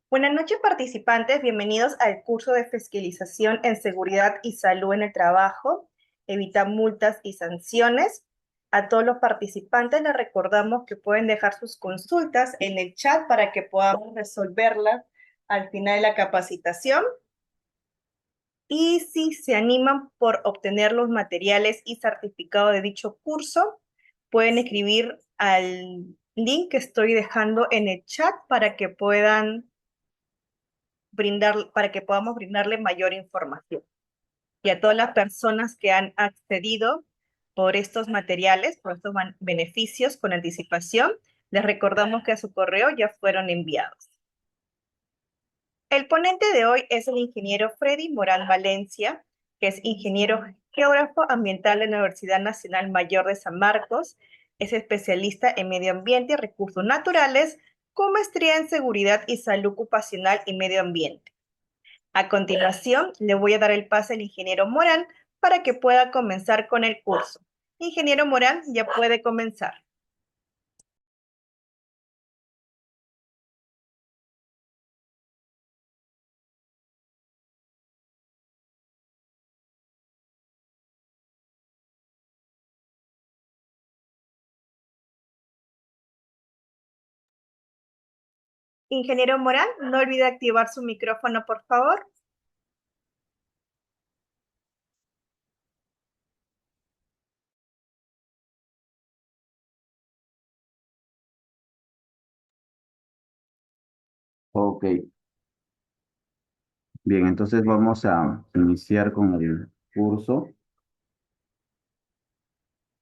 Buenas noches, participantes. Bienvenidos al curso de fiscalización en seguridad y salud en el trabajo. Evita multas y sanciones. A todos los participantes les recordamos que pueden dejar sus consultas en el chat para que podamos resolverlas al final de la capacitación. Y si se animan por obtener los materiales y certificado de dicho curso, pueden escribir al link que estoy dejando en el chat para que podamos brindarle mayor información. Y a todas las personas que han accedido por estos materiales, por estos beneficios con anticipación, les recordamos que a su correo ya fueron enviados. El ponente de hoy es el ingeniero Freddy Morán Valencia, que es ingeniero geógrafo ambiental de la Universidad Nacional Mayor de San Marcos. Es especialista en medio ambiente y recursos naturales, con maestría en seguridad y salud ocupacional y medio ambiente. A continuación, le voy a dar el pase al ingeniero Morán para que pueda comenzar con el curso. Ingeniero Morán, ya puede comenzar. Ingeniero Morán, no olvide activar su micrófono, por favor. Ok, bien, entonces vamos a iniciar con el curso.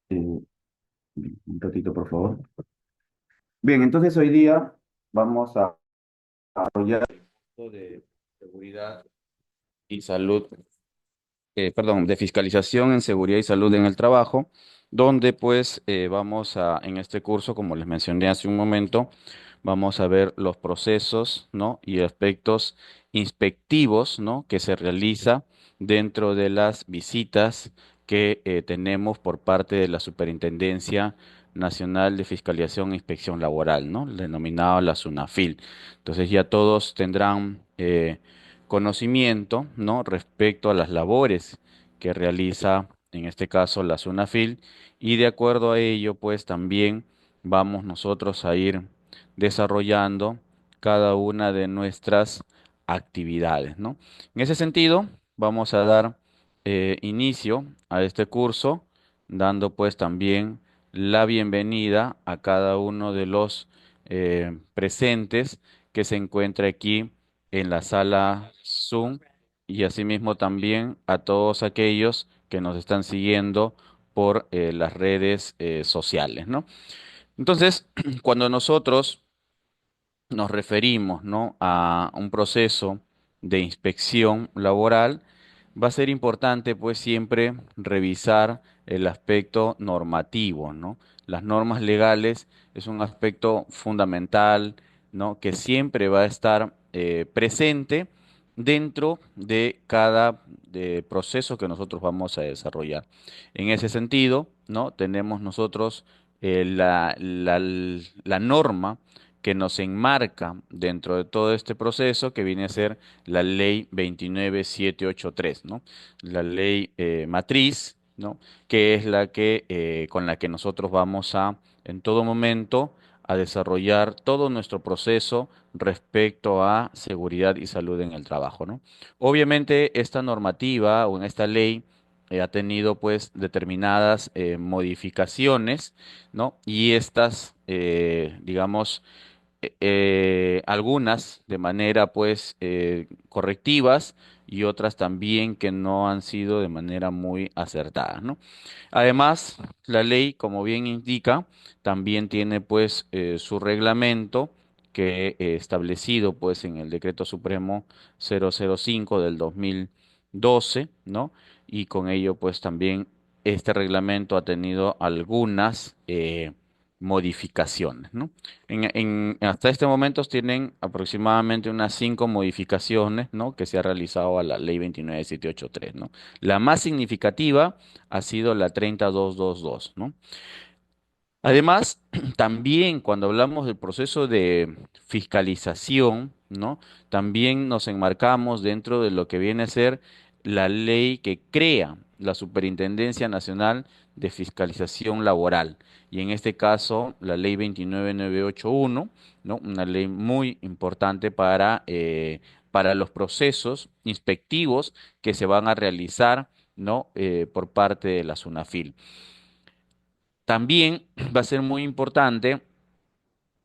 Eh, un ratito, por favor. Bien, entonces hoy día vamos a desarrollar el curso de seguridad y salud, perdón, de fiscalización en seguridad y salud en el trabajo, donde pues vamos a, en este curso, como les mencioné hace un momento, vamos a ver los procesos, ¿no? Y aspectos inspectivos, ¿no? Que se realiza dentro de las visitas que tenemos por parte de la Superintendencia Nacional de Fiscalización e Inspección Laboral, ¿no? Denominado la SUNAFIL. Entonces ya todos tendrán conocimiento, ¿no? Respecto a las labores que realiza, en este caso, la SUNAFIL, y de acuerdo a ello, pues también vamos nosotros a ir desarrollando cada una de nuestras actividades, ¿no? En ese sentido, vamos a dar inicio a este curso, dando pues también la bienvenida a cada uno de los presentes que se encuentra aquí en la sala Zoom y asimismo también a todos aquellos que nos están siguiendo por las redes sociales, ¿no? Entonces, cuando nosotros nos referimos, ¿no? A un proceso de inspección laboral, va a ser importante pues siempre revisar el aspecto normativo, ¿no? Las normas legales es un aspecto fundamental, ¿no? Que siempre va a estar presente dentro de cada proceso que nosotros vamos a desarrollar. En ese sentido, ¿no? Tenemos nosotros la norma que nos enmarca dentro de todo este proceso que viene a ser la ley 29783, ¿no? La ley matriz, ¿no? Que es la que con la que nosotros vamos a en todo momento a desarrollar todo nuestro proceso respecto a seguridad y salud en el trabajo, ¿no? Obviamente esta normativa o en esta ley ha tenido pues determinadas modificaciones, ¿no? Y estas, digamos, algunas de manera pues correctivas y otras también que no han sido de manera muy acertada, ¿no? Además, la ley, como bien indica, también tiene pues su reglamento que establecido pues en el Decreto Supremo 005 del 2012, ¿no? Y con ello pues también este reglamento ha tenido algunas modificaciones, ¿no? Hasta este momento tienen aproximadamente unas 5 modificaciones, ¿no? Que se ha realizado a la ley 29783, ¿no? La más significativa ha sido la 30222, ¿no? Además, también cuando hablamos del proceso de fiscalización, ¿no? También nos enmarcamos dentro de lo que viene a ser la ley que crea la Superintendencia Nacional de Fiscalización Laboral. Y en este caso, la ley 29981, ¿no? Una ley muy importante para los procesos inspectivos que se van a realizar, ¿no? Por parte de la SUNAFIL. También va a ser muy importante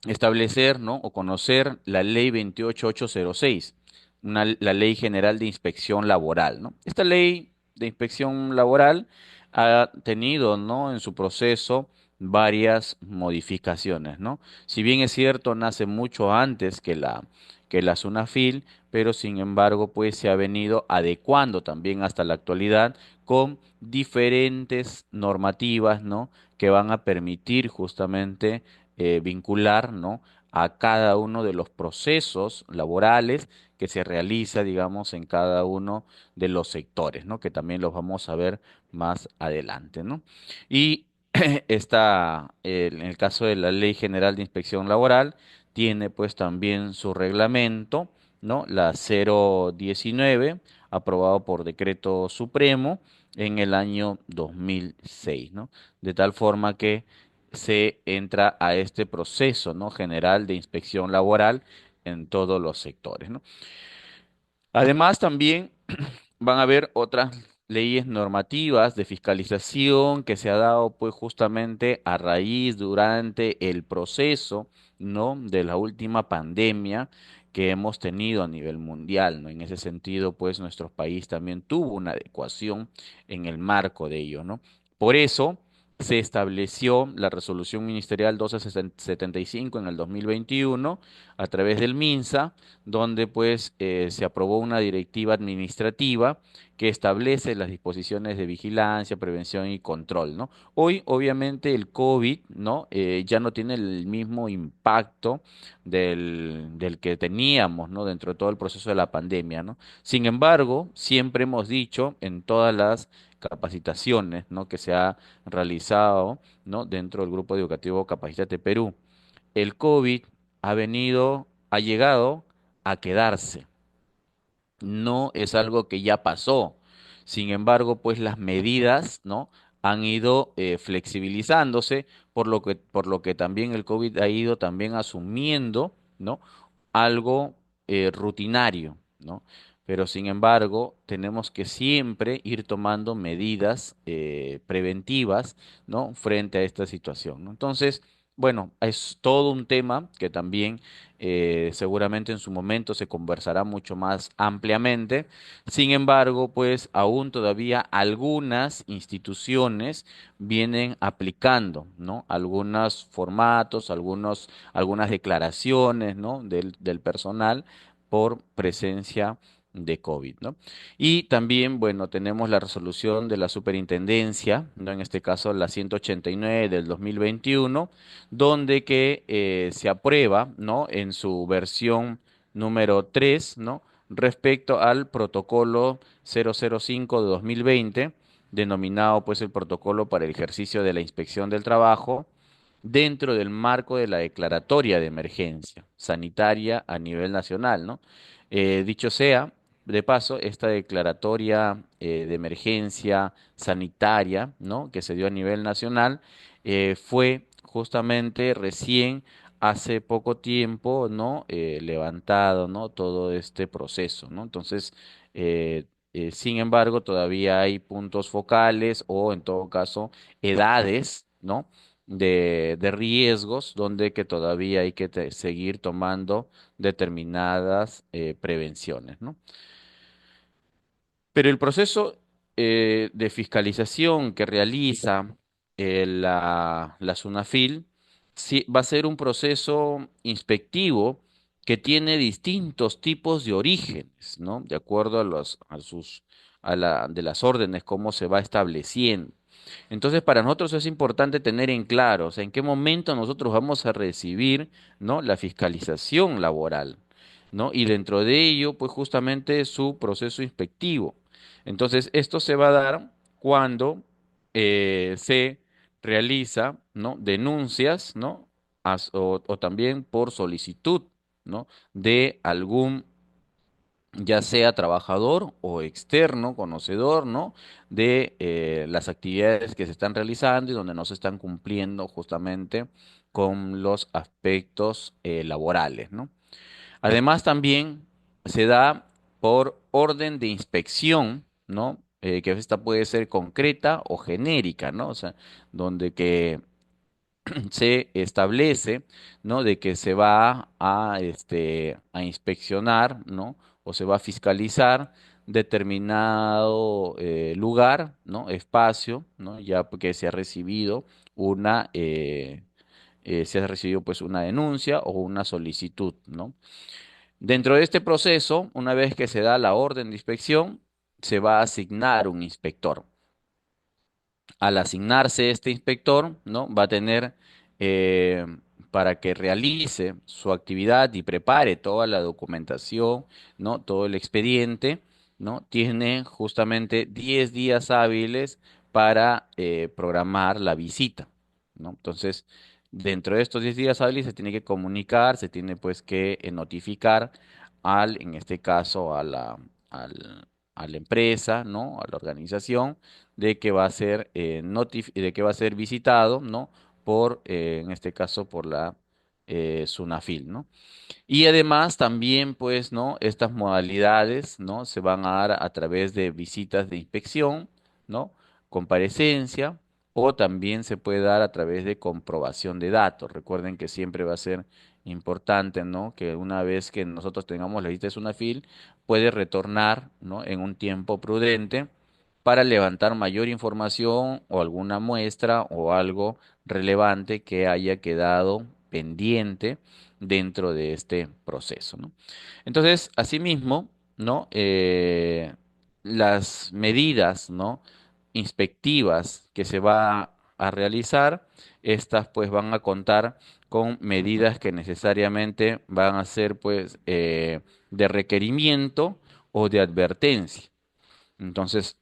establecer, ¿no? O conocer la ley 28806, la ley general de inspección laboral, ¿no? Esta ley de inspección laboral ha tenido, ¿no? En su proceso varias modificaciones, ¿no? Si bien es cierto, nace mucho antes que la SUNAFIL, pero sin embargo, pues se ha venido adecuando también hasta la actualidad con diferentes normativas, ¿no? Que van a permitir justamente vincular, ¿no? A cada uno de los procesos laborales que se realiza, digamos, en cada uno de los sectores, ¿no? Que también los vamos a ver más adelante, ¿no? Y en el caso de la Ley General de Inspección Laboral, tiene pues también su reglamento, ¿no? La 019, aprobado por decreto supremo en el año 2006, ¿no? De tal forma que se entra a este proceso, ¿no? General de inspección laboral en todos los sectores, ¿no? Además, también van a haber otras leyes normativas de fiscalización que se ha dado pues justamente a raíz durante el proceso, ¿no? De la última pandemia que hemos tenido a nivel mundial, ¿no? En ese sentido, pues nuestro país también tuvo una adecuación en el marco de ello, ¿no? Por eso se estableció la resolución ministerial 1275 en el 2021 a través del MINSA, donde pues se aprobó una directiva administrativa que establece las disposiciones de vigilancia, prevención y control, ¿no? Hoy, obviamente, el COVID, ¿no? Ya no tiene el mismo impacto del que teníamos, ¿no? Dentro de todo el proceso de la pandemia, ¿no? Sin embargo, siempre hemos dicho en todas las capacitaciones, ¿no? Que se ha realizado, ¿no? Dentro del Grupo Educativo Capacitate Perú, el COVID ha llegado a quedarse. No es algo que ya pasó. Sin embargo, pues las medidas, ¿no? Han ido flexibilizándose, por lo que también el COVID ha ido también asumiendo, ¿no? Algo rutinario, ¿no? Pero sin embargo, tenemos que siempre ir tomando medidas preventivas, ¿no? Frente a esta situación, ¿no? Entonces, bueno, es todo un tema que también seguramente en su momento se conversará mucho más ampliamente. Sin embargo, pues aún todavía algunas instituciones vienen aplicando, ¿no? Algunos formatos, algunas declaraciones, ¿no? Del personal por presencia de COVID, ¿no? Y también, bueno, tenemos la resolución de la superintendencia, ¿no? En este caso la 189 del 2021, donde que se aprueba, ¿no? En su versión número 3, ¿no? Respecto al protocolo 005 de 2020, denominado pues el protocolo para el ejercicio de la inspección del trabajo, dentro del marco de la declaratoria de emergencia sanitaria a nivel nacional, ¿no? Dicho sea, de paso, esta declaratoria de emergencia sanitaria, ¿no? Que se dio a nivel nacional, fue justamente recién hace poco tiempo, ¿no? Levantado, ¿no? Todo este proceso, ¿no? Entonces, sin embargo, todavía hay puntos focales o, en todo caso, edades, ¿no? De riesgos donde que todavía hay que seguir tomando determinadas prevenciones, ¿no? Pero el proceso de fiscalización que realiza la SUNAFIL sí, va a ser un proceso inspectivo que tiene distintos tipos de orígenes, ¿no? De acuerdo de las órdenes, cómo se va estableciendo. Entonces, para nosotros es importante tener en claro, o sea, en qué momento nosotros vamos a recibir, ¿no? La fiscalización laboral, ¿no? Y dentro de ello, pues justamente su proceso inspectivo. Entonces, esto se va a dar cuando se realiza, ¿no? Denuncias, ¿no? O también por solicitud. ¿no? De algún, ya sea trabajador o externo, conocedor, ¿no? De las actividades que se están realizando y donde no se están cumpliendo justamente con los aspectos laborales, ¿no? Además, también se da por orden de inspección, ¿no? Que esta puede ser concreta o genérica, ¿no? O sea, donde que se establece, ¿no? De que se va a inspeccionar, ¿no? O se va a fiscalizar determinado lugar, ¿no? Espacio, ¿no? Ya porque se ha recibido una, se ha recibido pues una denuncia o una solicitud, ¿no? Dentro de este proceso, una vez que se da la orden de inspección, se va a asignar un inspector. Al asignarse este inspector, ¿no? Va a tener eh, para que realice su actividad y prepare toda la documentación, ¿no? Todo el expediente, ¿no? Tiene justamente 10 días hábiles para programar la visita, ¿no? Entonces, dentro de estos 10 días hábiles se tiene que comunicar, se tiene pues que notificar en este caso, al- a la empresa, ¿no? A la organización de que va a ser de que va a ser visitado, ¿no? Por, en este caso, por la SUNAFIL, ¿no? Y además también, pues, ¿no? Estas modalidades, ¿no? Se van a dar a través de visitas de inspección, ¿no? Comparecencia, o también se puede dar a través de comprobación de datos. Recuerden que siempre va a ser importante, ¿no? Que una vez que nosotros tengamos la lista de SUNAFIL, puede retornar, ¿no? En un tiempo prudente para levantar mayor información o alguna muestra o algo relevante que haya quedado pendiente dentro de este proceso, ¿no? Entonces, asimismo, ¿no? Las medidas, ¿no? Inspectivas que se va a realizar, estas pues van a contar con medidas que necesariamente van a ser pues de requerimiento o de advertencia. Entonces,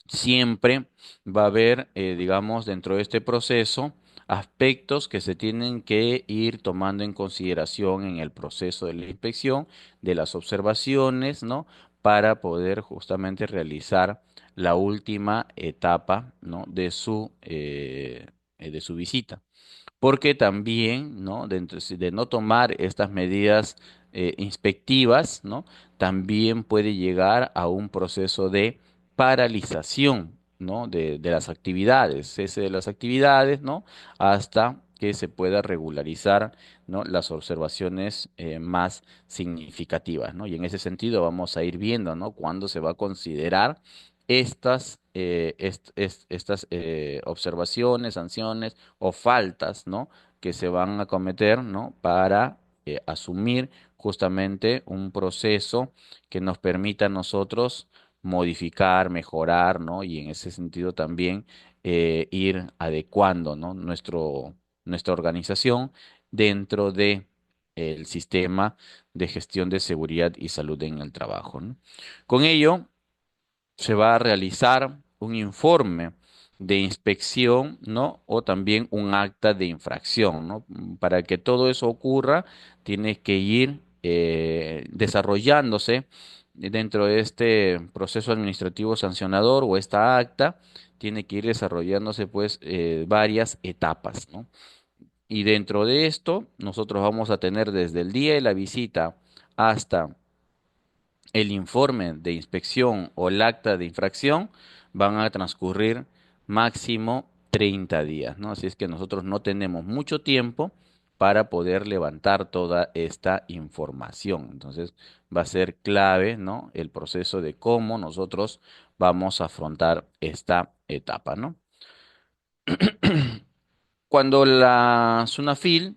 siempre va a haber, digamos, dentro de este proceso, aspectos que se tienen que ir tomando en consideración en el proceso de la inspección, de las observaciones, ¿no? Para poder justamente realizar la última etapa, ¿no? De su visita, porque también, ¿no? De no tomar estas medidas inspectivas, ¿no? También puede llegar a un proceso de paralización, ¿no? De las actividades, cese de las actividades, ¿no? Hasta que se pueda regularizar, ¿no? Las observaciones más significativas, ¿no? Y en ese sentido vamos a ir viendo, ¿no? Cuándo se va a considerar estas observaciones, sanciones o faltas, ¿no? Que se van a cometer, ¿no? Para asumir justamente un proceso que nos permita a nosotros modificar, mejorar, ¿no? Y en ese sentido también ir adecuando, ¿no? Nuestra organización dentro de el sistema de gestión de seguridad y salud en el trabajo, ¿no? Con ello, se va a realizar un informe de inspección, ¿no? O también un acta de infracción, ¿no? Para que todo eso ocurra, tiene que ir desarrollándose dentro de este proceso administrativo sancionador o esta acta, tiene que ir desarrollándose pues varias etapas, ¿no? Y dentro de esto, nosotros vamos a tener desde el día de la visita hasta el informe de inspección o el acta de infracción van a transcurrir máximo 30 días, ¿no? Así es que nosotros no tenemos mucho tiempo para poder levantar toda esta información. Entonces va a ser clave, ¿no? El proceso de cómo nosotros vamos a afrontar esta etapa, ¿no? Cuando la SUNAFIL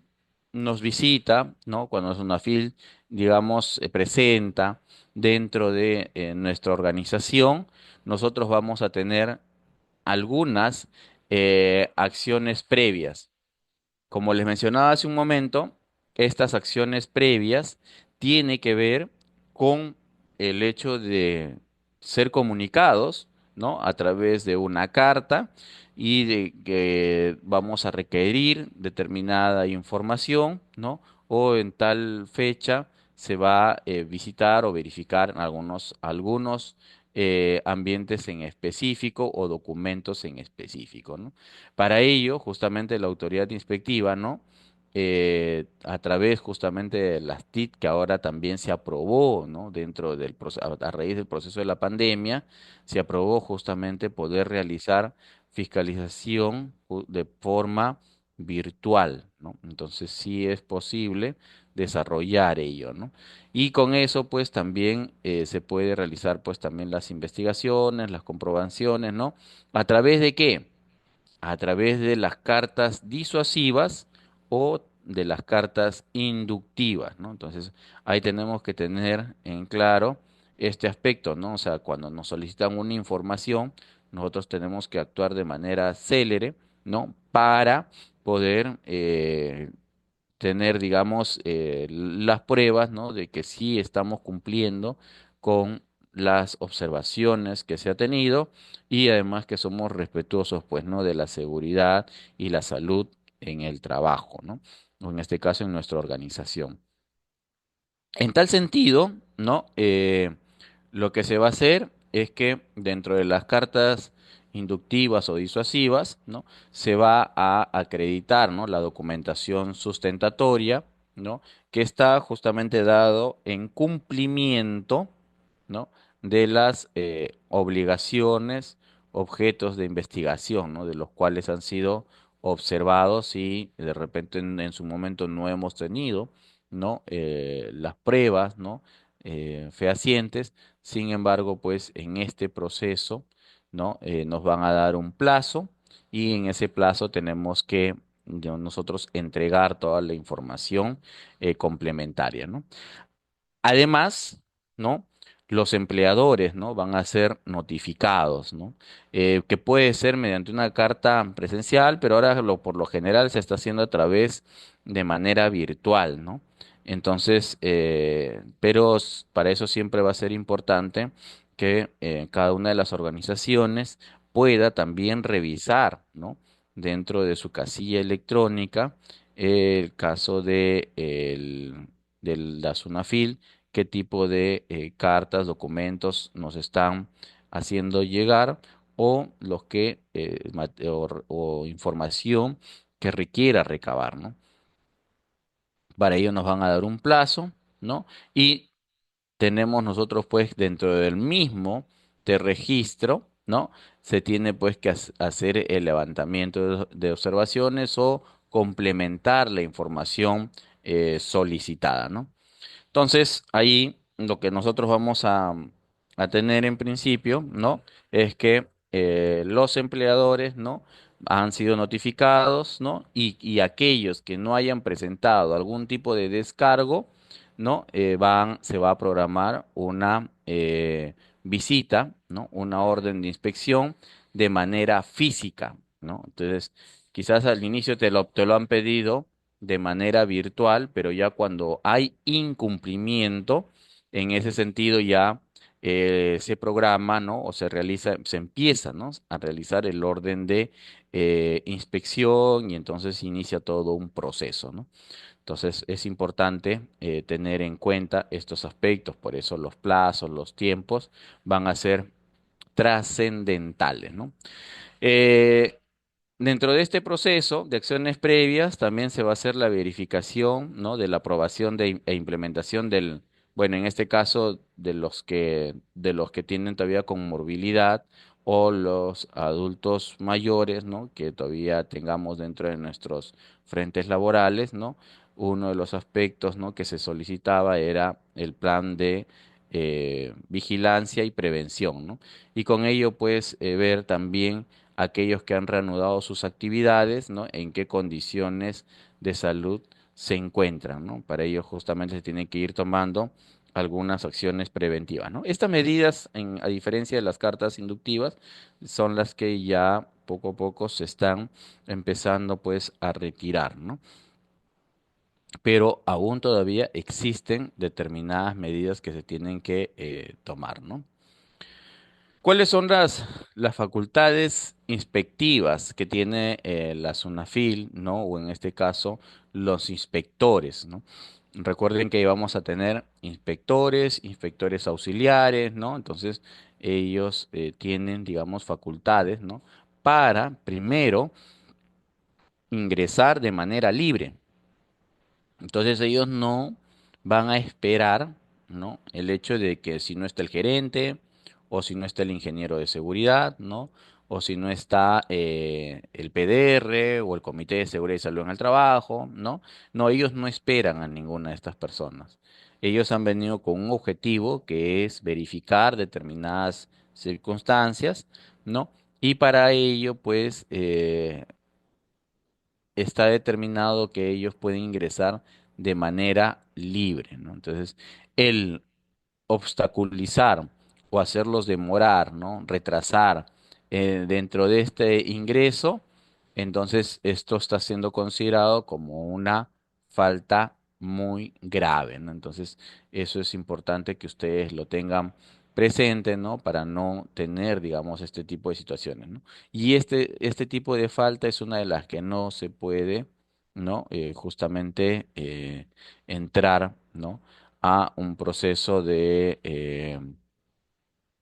nos visita, ¿no? Cuando la SUNAFIL, digamos, se presenta dentro de nuestra organización, nosotros vamos a tener algunas acciones previas. Como les mencionaba hace un momento, estas acciones previas tienen que ver con el hecho de ser comunicados, ¿no? A través de una carta y de que vamos a requerir determinada información, ¿no? o en tal fecha se va a visitar o verificar algunos ambientes en específico o documentos en específico, ¿no? Para ello, justamente la autoridad inspectiva, ¿no? A través justamente de las TIC que ahora también se aprobó, ¿no? Dentro del a raíz del proceso de la pandemia, se aprobó justamente poder realizar fiscalización de forma virtual, ¿no? Entonces sí es posible desarrollar ello, ¿no? Y con eso pues también se puede realizar pues también las investigaciones, las comprobaciones, ¿no? ¿A través de qué? A través de las cartas disuasivas o de las cartas inductivas, ¿no? Entonces, ahí tenemos que tener en claro este aspecto, ¿no? O sea, cuando nos solicitan una información, nosotros tenemos que actuar de manera célere, ¿no? Para poder tener, digamos, las pruebas, ¿no? De que sí estamos cumpliendo con las observaciones que se ha tenido y además que somos respetuosos, pues, ¿no? De la seguridad y la salud en el trabajo, ¿no? O en este caso en nuestra organización. En tal sentido, ¿no? Lo que se va a hacer es que dentro de las cartas inductivas o disuasivas, ¿no? Se va a acreditar, ¿no? La documentación sustentatoria, ¿no? Que está justamente dado en cumplimiento, ¿no? De las obligaciones, objetos de investigación, ¿no? De los cuales han sido observados y de repente en su momento no hemos tenido, ¿no? Las pruebas, ¿no? Fehacientes. Sin embargo, pues en este proceso, ¿no? Nos van a dar un plazo y en ese plazo tenemos que nosotros entregar toda la información complementaria, ¿no? Además, ¿no? Los empleadores, ¿no? Van a ser notificados, ¿no? Que puede ser mediante una carta presencial, pero ahora por lo general se está haciendo a través de manera virtual, ¿no? Entonces, pero para eso siempre va a ser importante que cada una de las organizaciones pueda también revisar, ¿no? Dentro de su casilla electrónica el caso de la SUNAFIL, qué tipo de cartas, documentos nos están haciendo llegar o los que o información que requiera recabar, ¿no? Para ello nos van a dar un plazo, ¿no? Y tenemos nosotros pues dentro del mismo de registro, ¿no? Se tiene pues que hacer el levantamiento de observaciones o complementar la información solicitada, ¿no? Entonces, ahí lo que nosotros vamos a tener en principio, ¿no? Es que los empleadores, ¿no? Han sido notificados, ¿no? Y aquellos que no hayan presentado algún tipo de descargo, ¿no? Se va a programar una visita, ¿no? Una orden de inspección de manera física, ¿no? Entonces, quizás al inicio te lo han pedido de manera virtual, pero ya cuando hay incumplimiento, en ese sentido ya se programa, ¿no? O se realiza, se empieza, ¿no? A realizar el orden de inspección y entonces inicia todo un proceso, ¿no? Entonces es importante tener en cuenta estos aspectos, por eso los plazos, los tiempos van a ser trascendentales, ¿no? Eh, Dentro de este proceso de acciones previas también se va a hacer la verificación, ¿no? De la aprobación e implementación bueno, en este caso de los que tienen todavía comorbilidad o los adultos mayores, ¿no? Que todavía tengamos dentro de nuestros frentes laborales, ¿no? Uno de los aspectos, ¿no? Que se solicitaba era el plan de vigilancia y prevención, ¿no? Y con ello, pues, ver también aquellos que han reanudado sus actividades, ¿no? En qué condiciones de salud se encuentran, ¿no? Para ello justamente se tienen que ir tomando algunas acciones preventivas, ¿no? Estas medidas, a diferencia de las cartas inductivas, son las que ya poco a poco se están empezando pues a retirar, ¿no? Pero aún todavía existen determinadas medidas que se tienen que tomar, ¿no? ¿Cuáles son las facultades inspectivas que tiene la SUNAFIL, ¿no? O en este caso, los inspectores, ¿no? Recuerden que vamos a tener inspectores, inspectores auxiliares, ¿no? Entonces, ellos tienen, digamos, facultades, ¿no? Para, primero, ingresar de manera libre. Entonces ellos no van a esperar, ¿no? El hecho de que si no está el gerente, o si no está el ingeniero de seguridad, ¿no? O si no está el PDR o el Comité de Seguridad y Salud en el Trabajo, ¿no? No, ellos no esperan a ninguna de estas personas. Ellos han venido con un objetivo que es verificar determinadas circunstancias, ¿no? Y para ello, pues, está determinado que ellos pueden ingresar de manera libre, ¿no? Entonces, el obstaculizar o hacerlos demorar, ¿no? Retrasar dentro de este ingreso, entonces esto está siendo considerado como una falta muy grave, ¿no? Entonces, eso es importante que ustedes lo tengan presente, ¿no? Para no tener, digamos, este tipo de situaciones, ¿no? Y este tipo de falta es una de las que no se puede, ¿no? Justamente entrar, ¿no? A un proceso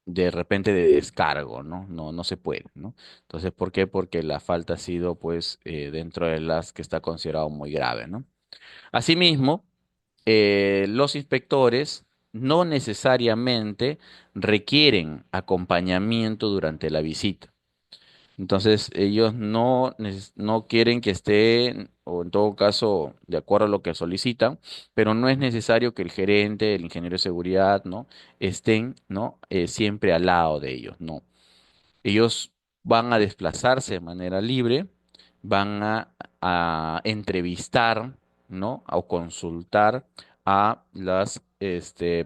de repente de descargo, ¿no? No, no se puede, ¿no? Entonces, ¿por qué? Porque la falta ha sido, pues, dentro de las que está considerado muy grave, ¿no? Asimismo, los inspectores no necesariamente requieren acompañamiento durante la visita. Entonces, ellos no quieren que esté, o en todo caso, de acuerdo a lo que solicitan, pero no es necesario que el gerente, el ingeniero de seguridad, ¿no? Estén, ¿no? Siempre al lado de ellos, no. Ellos van a desplazarse de manera libre, van a entrevistar, ¿no? O consultar a las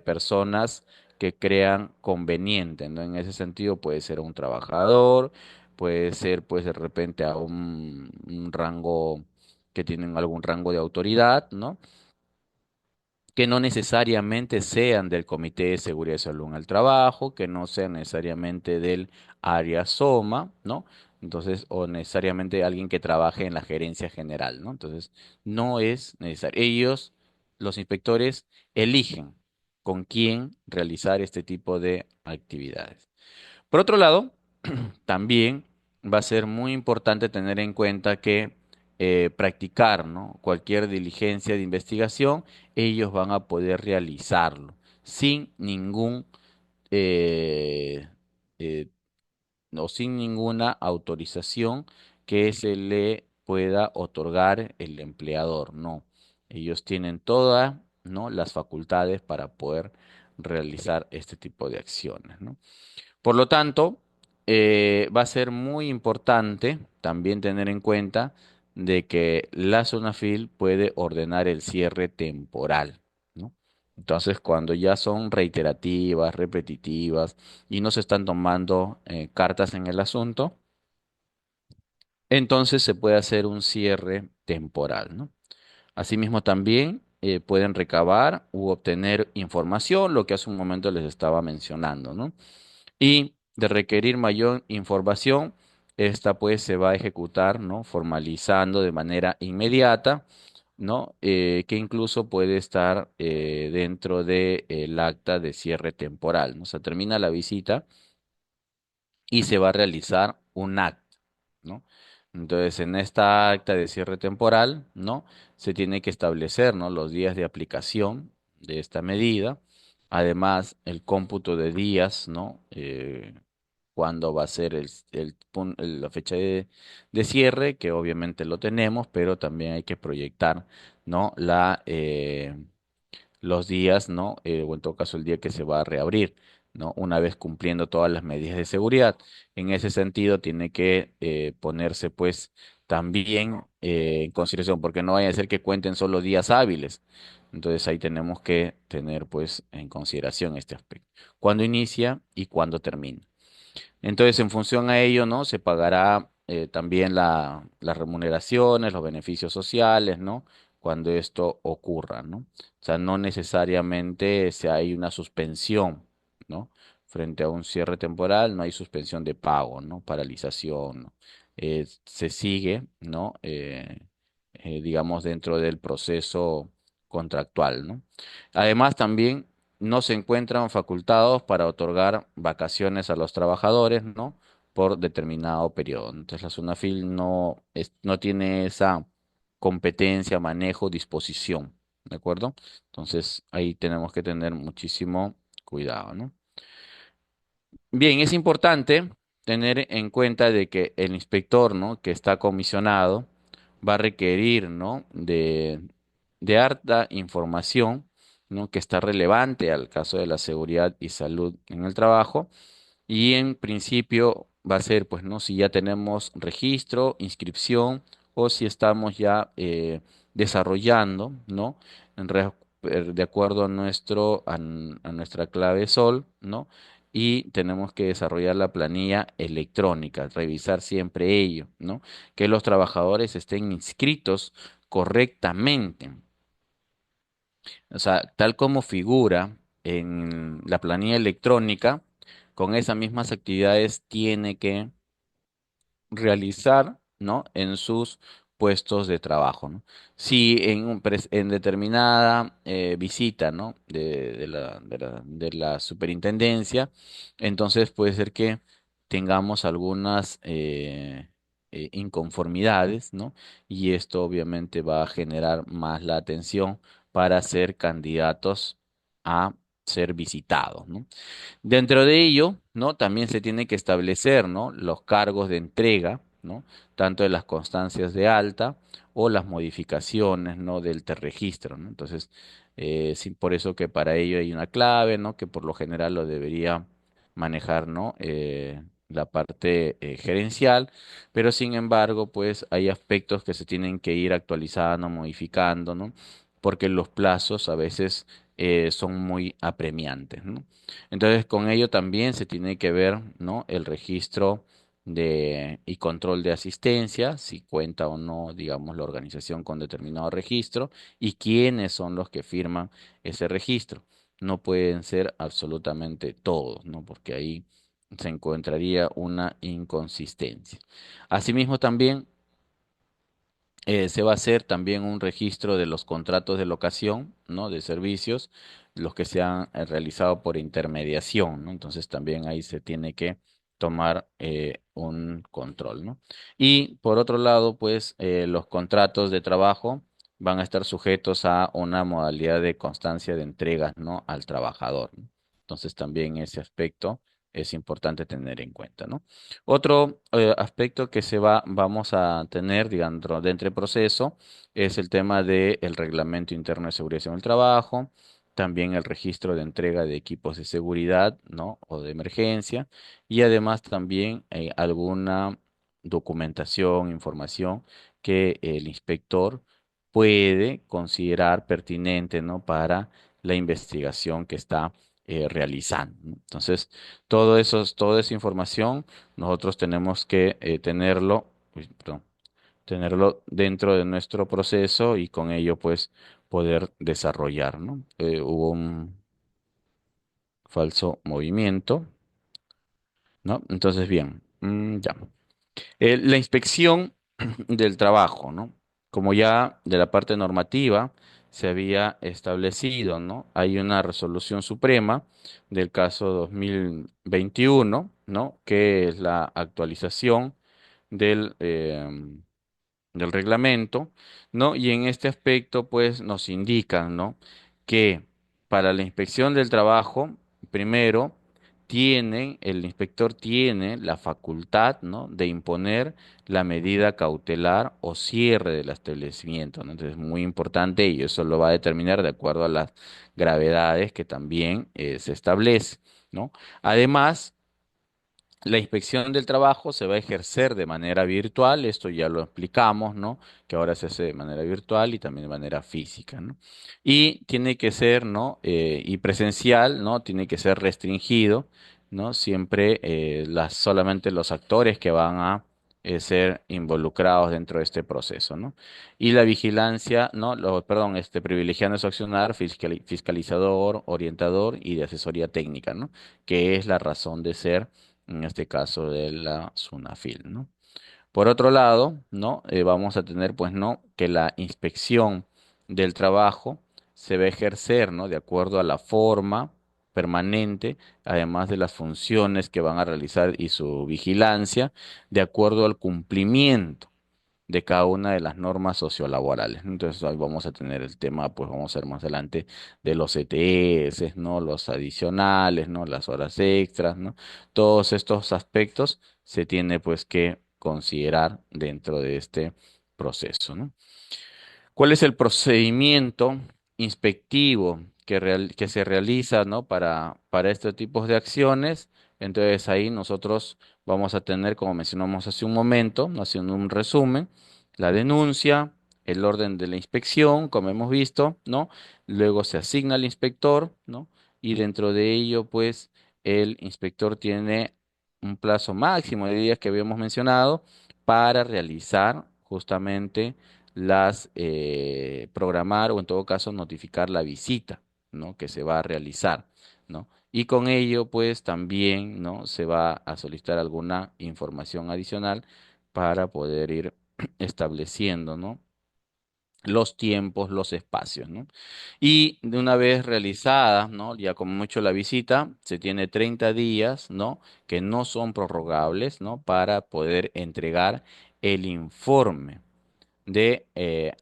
personas que crean conveniente, ¿no? En ese sentido puede ser un trabajador, puede ser pues de repente a un rango que tienen algún rango de autoridad, ¿no? Que no necesariamente sean del Comité de Seguridad y Salud en el Trabajo, que no sean necesariamente del área SOMA, ¿no? Entonces, o necesariamente alguien que trabaje en la gerencia general, ¿no? Entonces, no es necesario. Ellos, los inspectores, eligen con quién realizar este tipo de actividades. Por otro lado, también va a ser muy importante tener en cuenta que practicar, ¿no? Cualquier diligencia de investigación, ellos van a poder realizarlo sin ningún eh, eh, o sin ninguna autorización que se le pueda otorgar el empleador. No, ellos tienen todas, ¿no? Las facultades para poder realizar este tipo de acciones, ¿no? Por lo tanto, va a ser muy importante también tener en cuenta de que la SONAFIL puede ordenar el cierre temporal, ¿no? Entonces, cuando ya son reiterativas, repetitivas y no se están tomando cartas en el asunto, entonces se puede hacer un cierre temporal, ¿no? Asimismo, también pueden recabar u obtener información, lo que hace un momento les estaba mencionando, ¿no? Y de requerir mayor información, esta pues se va a ejecutar, ¿no? Formalizando de manera inmediata, ¿no? Que incluso puede estar dentro del acta de cierre temporal, ¿no? O sea, termina la visita y se va a realizar un acta, ¿no? Entonces, en esta acta de cierre temporal, ¿no? Se tiene que establecer, ¿no? Los días de aplicación de esta medida. Además, el cómputo de días, ¿no? Cuándo va a ser la fecha de cierre, que obviamente lo tenemos, pero también hay que proyectar, ¿no? Los días, ¿no? O en todo caso el día que se va a reabrir, ¿no? Una vez cumpliendo todas las medidas de seguridad. En ese sentido, tiene que ponerse, pues, también en consideración, porque no vaya a ser que cuenten solo días hábiles. Entonces ahí tenemos que tener, pues, en consideración este aspecto. Cuándo inicia y cuándo termina. Entonces, en función a ello, ¿no? Se pagará también las remuneraciones, los beneficios sociales, ¿no? Cuando esto ocurra, ¿no? O sea, no necesariamente hay una suspensión, ¿no? frente a un cierre temporal, no hay suspensión de pago, ¿no? Paralización, ¿no? Se sigue, ¿no? Digamos, dentro del proceso contractual, ¿no? Además, también no se encuentran facultados para otorgar vacaciones a los trabajadores, ¿no? Por determinado periodo. Entonces, la SUNAFIL no tiene esa competencia, manejo, disposición, ¿de acuerdo? Entonces, ahí tenemos que tener muchísimo cuidado, ¿no? Bien, es importante tener en cuenta de que el inspector, ¿no? Que está comisionado va a requerir, ¿no? de harta información, ¿no? Que está relevante al caso de la seguridad y salud en el trabajo y en principio va a ser, pues, ¿no? Si ya tenemos registro, inscripción o si estamos ya desarrollando, ¿no? De acuerdo a a nuestra clave SOL, ¿no? Y tenemos que desarrollar la planilla electrónica, revisar siempre ello, ¿no? Que los trabajadores estén inscritos correctamente. O sea, tal como figura en la planilla electrónica, con esas mismas actividades tiene que realizar, ¿no? En sus puestos de trabajo, ¿no? Si en determinada visita, ¿no? De la superintendencia, entonces puede ser que tengamos algunas inconformidades, ¿no? Y esto obviamente va a generar más la atención para ser candidatos a ser visitados, ¿no? Dentro de ello, ¿no? También se tiene que establecer, ¿no? Los cargos de entrega, ¿no? Tanto de las constancias de alta o las modificaciones, ¿no? Del registro, ¿no? Entonces, sí, por eso que para ello hay una clave, ¿no? Que por lo general lo debería manejar, ¿no? La parte gerencial, pero sin embargo, pues hay aspectos que se tienen que ir actualizando, modificando, ¿no? Porque los plazos a veces son muy apremiantes, ¿no? Entonces, con ello también se tiene que ver, ¿no? El registro y control de asistencia, si cuenta o no, digamos, la organización con determinado registro y quiénes son los que firman ese registro. No pueden ser absolutamente todos, ¿no? Porque ahí se encontraría una inconsistencia. Asimismo, también se va a hacer también un registro de los contratos de locación, ¿no? De servicios, los que se han realizado por intermediación, ¿no? Entonces también ahí se tiene que tomar un control, ¿no? Y por otro lado, pues los contratos de trabajo van a estar sujetos a una modalidad de constancia de entregas, ¿no? Al trabajador, ¿no? Entonces también ese aspecto es importante tener en cuenta, ¿no? Otro aspecto que vamos a tener, digamos, dentro del proceso es el tema del reglamento interno de seguridad en el trabajo, también el registro de entrega de equipos de seguridad, ¿no? O de emergencia, y además también alguna documentación, información que el inspector puede considerar pertinente, ¿no? Para la investigación que está realizando, ¿no? Entonces, toda esa información nosotros tenemos que tenerlo dentro de nuestro proceso y con ello pues poder desarrollar, ¿no? Hubo un falso movimiento, ¿no? Entonces, bien, ya. La inspección del trabajo, ¿no? Como ya de la parte normativa se había establecido, ¿no? Hay una resolución suprema del caso 2021, ¿no? Que es la actualización del, del reglamento, ¿no? Y en este aspecto, pues, nos indican, ¿no? Que para la inspección del trabajo, primero, el inspector tiene la facultad, ¿no? De imponer la medida cautelar o cierre del establecimiento, ¿no? Entonces, es muy importante y eso lo va a determinar de acuerdo a las gravedades que también se establece, ¿no? Además, la inspección del trabajo se va a ejercer de manera virtual, esto ya lo explicamos, ¿no? Que ahora se hace de manera virtual y también de manera física, ¿no? Y tiene que ser, ¿no? Y presencial, ¿no? Tiene que ser restringido, ¿no? Siempre solamente los actores que van a ser involucrados dentro de este proceso, ¿no? Y la vigilancia, ¿no? Perdón, privilegiando su accionar fiscalizador, orientador y de asesoría técnica, ¿no? Que es la razón de ser, en este caso, de la SUNAFIL, ¿no? Por otro lado, ¿no? Vamos a tener, pues, ¿no? Que la inspección del trabajo se va a ejercer, ¿no? De acuerdo a la forma permanente, además de las funciones que van a realizar y su vigilancia, de acuerdo al cumplimiento de cada una de las normas sociolaborales. Entonces, ahí vamos a tener el tema, pues vamos a ver más adelante de los ETS, ¿no? Los adicionales, ¿no? Las horas extras, ¿no? Todos estos aspectos se tiene pues que considerar dentro de este proceso, ¿no? ¿Cuál es el procedimiento inspectivo que se realiza, ¿no? Para estos tipos de acciones? Entonces ahí nosotros vamos a tener, como mencionamos hace un momento, ¿no? Haciendo un resumen, la denuncia, el orden de la inspección, como hemos visto, ¿no? Luego se asigna al inspector, ¿no? Y dentro de ello, pues, el inspector tiene un plazo máximo de días que habíamos mencionado para realizar justamente programar o en todo caso notificar la visita, ¿no? Que se va a realizar, ¿no? Y con ello, pues también, ¿no? Se va a solicitar alguna información adicional para poder ir estableciendo, ¿no? Los tiempos, los espacios, ¿no? Y de una vez realizada, ¿no? Ya como mucho la visita, se tiene 30 días, ¿no? Que no son prorrogables, ¿no? Para poder entregar el informe de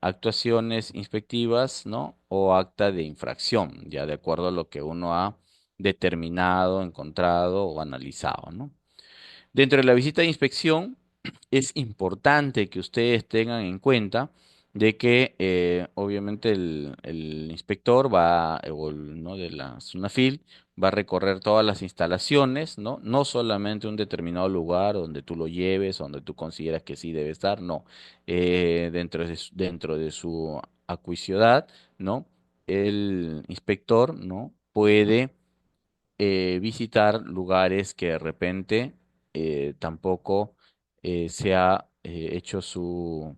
actuaciones inspectivas, ¿no? O acta de infracción, ya de acuerdo a lo que uno ha determinado, encontrado o analizado, ¿no? Dentro de la visita de inspección, es importante que ustedes tengan en cuenta de que obviamente el inspector va, o ¿no? De la SUNAFIL, va a recorrer todas las instalaciones, ¿no? No solamente un determinado lugar donde tú lo lleves, donde tú consideras que sí debe estar, no. Dentro de su acuiciodad, ¿no? El inspector, ¿no? Puede visitar lugares que de repente tampoco se ha hecho su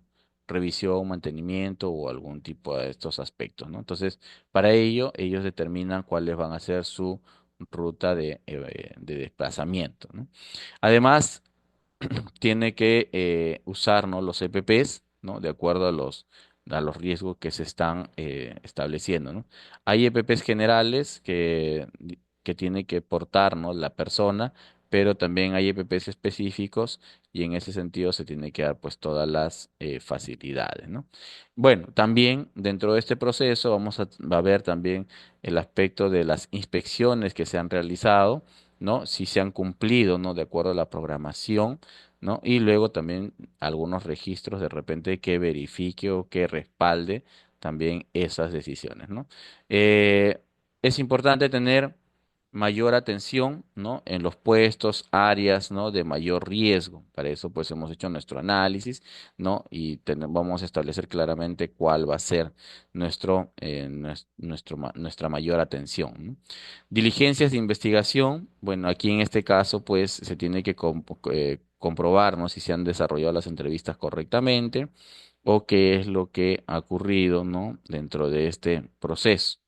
revisión, mantenimiento o algún tipo de estos aspectos, ¿no? Entonces, para ello, ellos determinan cuáles van a ser su ruta de desplazamiento, ¿no? Además, tiene que usar, ¿no? Los EPPs, ¿no? De acuerdo a los riesgos que se están estableciendo, ¿no? Hay EPPs generales que tiene que portar, ¿no? La persona, pero también hay EPPs específicos y en ese sentido se tiene que dar pues todas las facilidades, ¿no? Bueno, también dentro de este proceso va a ver también el aspecto de las inspecciones que se han realizado, ¿no? Si se han cumplido, ¿no? De acuerdo a la programación, ¿no? Y luego también algunos registros de repente que verifique o que respalde también esas decisiones, ¿no? Eh, es importante tener mayor atención, ¿no? En los puestos, áreas, ¿no? De mayor riesgo. Para eso, pues, hemos hecho nuestro análisis, ¿no? Y vamos a establecer claramente cuál va a ser nuestra mayor atención, ¿no? Diligencias de investigación, bueno, aquí en este caso, pues, se tiene que comprobar, ¿no? Si se han desarrollado las entrevistas correctamente o qué es lo que ha ocurrido, ¿no? Dentro de este proceso,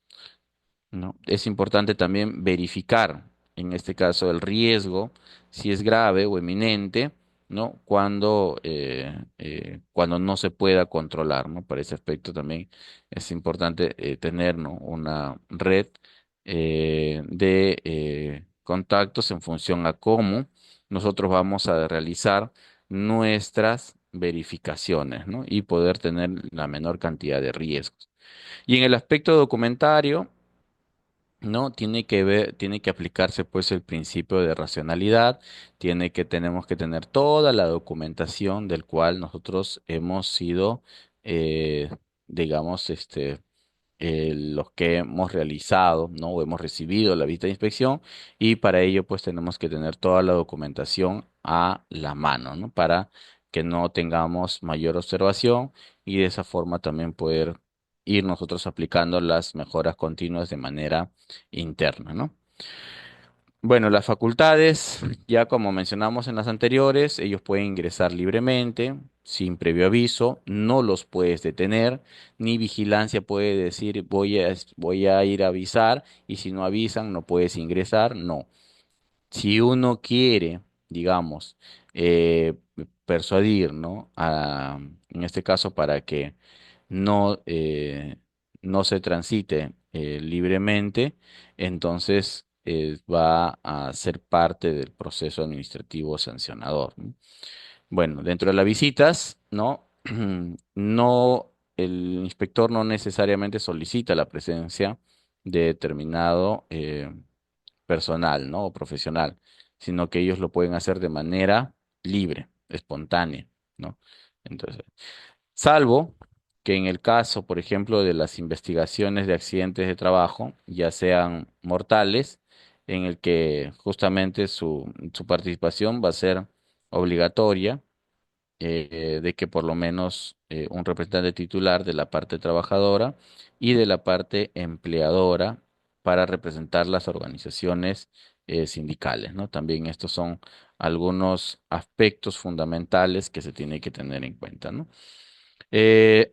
¿no? Es importante también verificar, en este caso, el riesgo, si es grave o eminente, ¿no? Cuando no se pueda controlar, ¿no? Para ese aspecto también es importante tener, ¿no? Una red de contactos en función a cómo nosotros vamos a realizar nuestras verificaciones, ¿no? Y poder tener la menor cantidad de riesgos. Y en el aspecto documentario, ¿no? Tiene que aplicarse pues el principio de racionalidad, tenemos que tener toda la documentación del cual nosotros hemos sido, eh, digamos, los que hemos realizado, ¿no? O hemos recibido la vista de inspección y para ello pues tenemos que tener toda la documentación a la mano, ¿no? Para que no tengamos mayor observación y de esa forma también poder ir nosotros aplicando las mejoras continuas de manera interna, ¿no? Bueno, las facultades, ya como mencionamos en las anteriores, ellos pueden ingresar libremente, sin previo aviso, no los puedes detener, ni vigilancia puede decir voy a ir a avisar y si no avisan no puedes ingresar, no. Si uno quiere, digamos, eh, persuadir, ¿no? En este caso, para que no, no se transite libremente, entonces va a ser parte del proceso administrativo sancionador, ¿no? Bueno, dentro de las visitas, ¿no? No, el inspector no necesariamente solicita la presencia de determinado personal, ¿no? O profesional, sino que ellos lo pueden hacer de manera libre, espontánea, ¿no? Entonces, salvo que en el caso, por ejemplo, de las investigaciones de accidentes de trabajo, ya sean mortales, en el que justamente su participación va a ser obligatoria, de que por lo menos un representante titular de la parte trabajadora y de la parte empleadora para representar las organizaciones sindicales, ¿no? También estos son algunos aspectos fundamentales que se tiene que tener en cuenta, ¿no?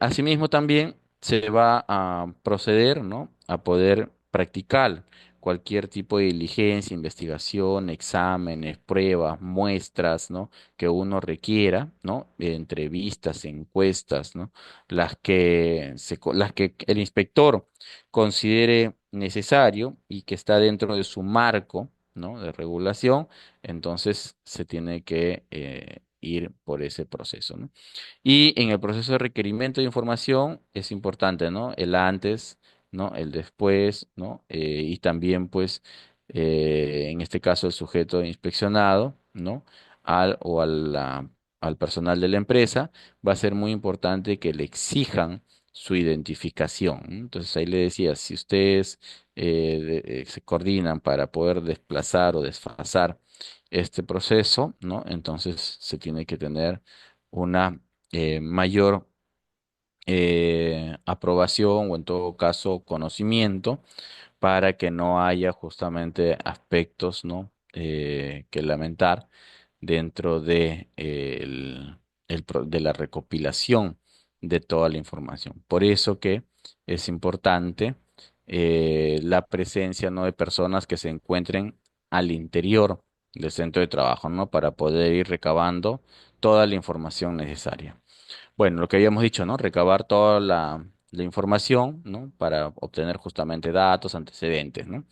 Asimismo, también se va a proceder, ¿no? A poder practicar cualquier tipo de diligencia, investigación, exámenes, pruebas, muestras, ¿no? Que uno requiera, ¿no? Entrevistas, encuestas, ¿no? Las que el inspector considere necesario y que está dentro de su marco, ¿no? De regulación, entonces se tiene que ir por ese proceso, ¿no? Y en el proceso de requerimiento de información es importante, ¿no? El antes, ¿no? El después, ¿no? Y también, pues, en este caso, el sujeto inspeccionado, ¿no? Al personal de la empresa, va a ser muy importante que le exijan su identificación, ¿no? Entonces ahí le decía, si ustedes se coordinan para poder desplazar o desfasar este proceso, ¿no? Entonces se tiene que tener una mayor aprobación o en todo caso conocimiento para que no haya justamente aspectos, ¿no? Que lamentar dentro de, de la recopilación de toda la información. Por eso que es importante la presencia, ¿no? De personas que se encuentren al interior del centro de trabajo, ¿no? Para poder ir recabando toda la información necesaria. Bueno, lo que habíamos dicho, ¿no? Recabar toda la información, ¿no? Para obtener justamente datos, antecedentes, ¿no?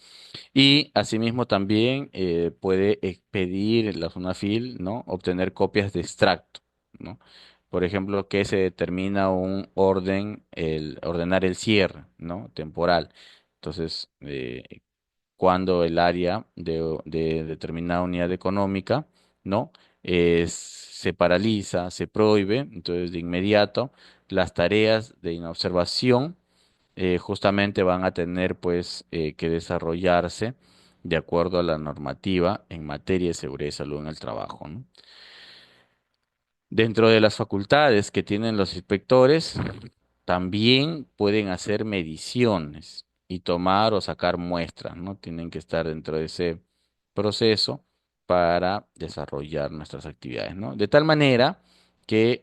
Y asimismo también puede pedir la SUNAFIL, ¿no? Obtener copias de extracto, ¿no? Por ejemplo, que se determina un orden, ordenar el cierre, ¿no? Temporal. Entonces, cuando el área de determinada unidad económica, ¿no? Se paraliza, se prohíbe, entonces de inmediato las tareas de inobservación justamente van a tener pues que desarrollarse de acuerdo a la normativa en materia de seguridad y salud en el trabajo, ¿no? Dentro de las facultades que tienen los inspectores, también pueden hacer mediciones y tomar o sacar muestras, ¿no? Tienen que estar dentro de ese proceso para desarrollar nuestras actividades, ¿no? De tal manera que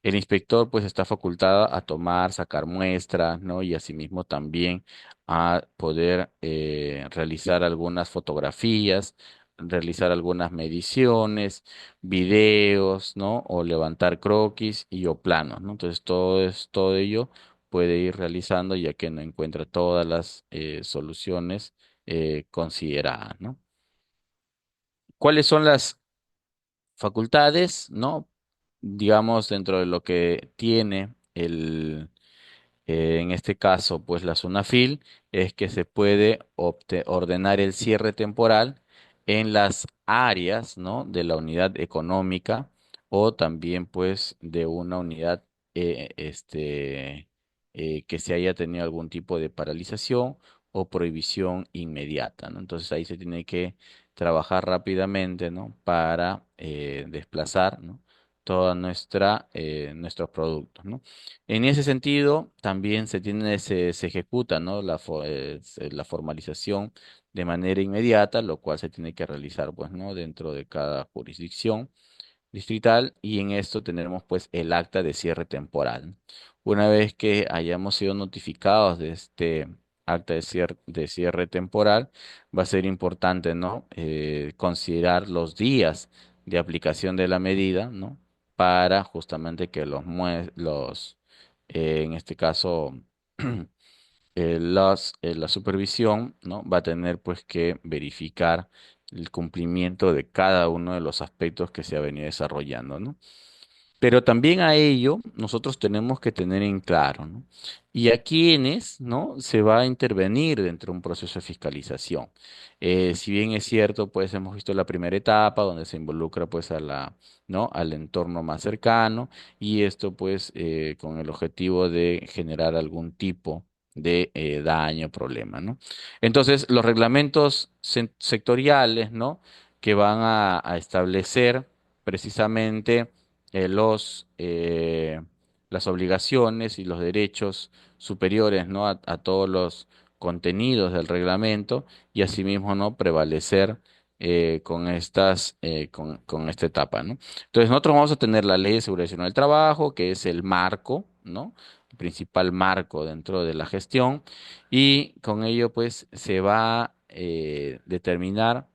el inspector pues está facultado a tomar, sacar muestras, ¿no? Y asimismo también a poder realizar algunas fotografías, realizar algunas mediciones, videos, ¿no? O levantar croquis y o planos, ¿no? Entonces todo ello puede ir realizando ya que no encuentra todas las soluciones consideradas, ¿no? ¿Cuáles son las facultades, ¿no? Digamos, dentro de lo que tiene en este caso, pues la SUNAFIL, es que se puede ordenar el cierre temporal en las áreas, ¿no? De la unidad económica o también, pues, de una unidad que se haya tenido algún tipo de paralización o prohibición inmediata, ¿no? Entonces ahí se tiene que trabajar rápidamente, ¿no? Para desplazar, ¿no? toda nuestros productos, ¿no? En ese sentido, también se ejecuta, ¿no? La formalización de manera inmediata, lo cual se tiene que realizar, pues, ¿no? Dentro de cada jurisdicción distrital, y en esto tendremos pues el acta de cierre temporal. Una vez que hayamos sido notificados de este acta de cierre temporal, va a ser importante, ¿no? Considerar los días de aplicación de la medida, ¿no? Para justamente que en este caso, la supervisión, ¿no? Va a tener pues que verificar el cumplimiento de cada uno de los aspectos que se ha venido desarrollando, ¿no? Pero también a ello nosotros tenemos que tener en claro, ¿no? Y a quiénes, ¿no? Se va a intervenir dentro de un proceso de fiscalización. Si bien es cierto, pues hemos visto la primera etapa donde se involucra pues ¿no? Al entorno más cercano, y esto pues con el objetivo de generar algún tipo de daño, problema, ¿no? Entonces, los reglamentos sectoriales, ¿no? Que van a establecer precisamente las obligaciones y los derechos superiores, ¿no? A todos los contenidos del reglamento, y asimismo, ¿no? Prevalecer con esta etapa, ¿no? Entonces, nosotros vamos a tener la Ley de Seguridad Nacional del Trabajo, que es el marco, ¿no? El principal marco dentro de la gestión, y con ello, pues, se va a determinar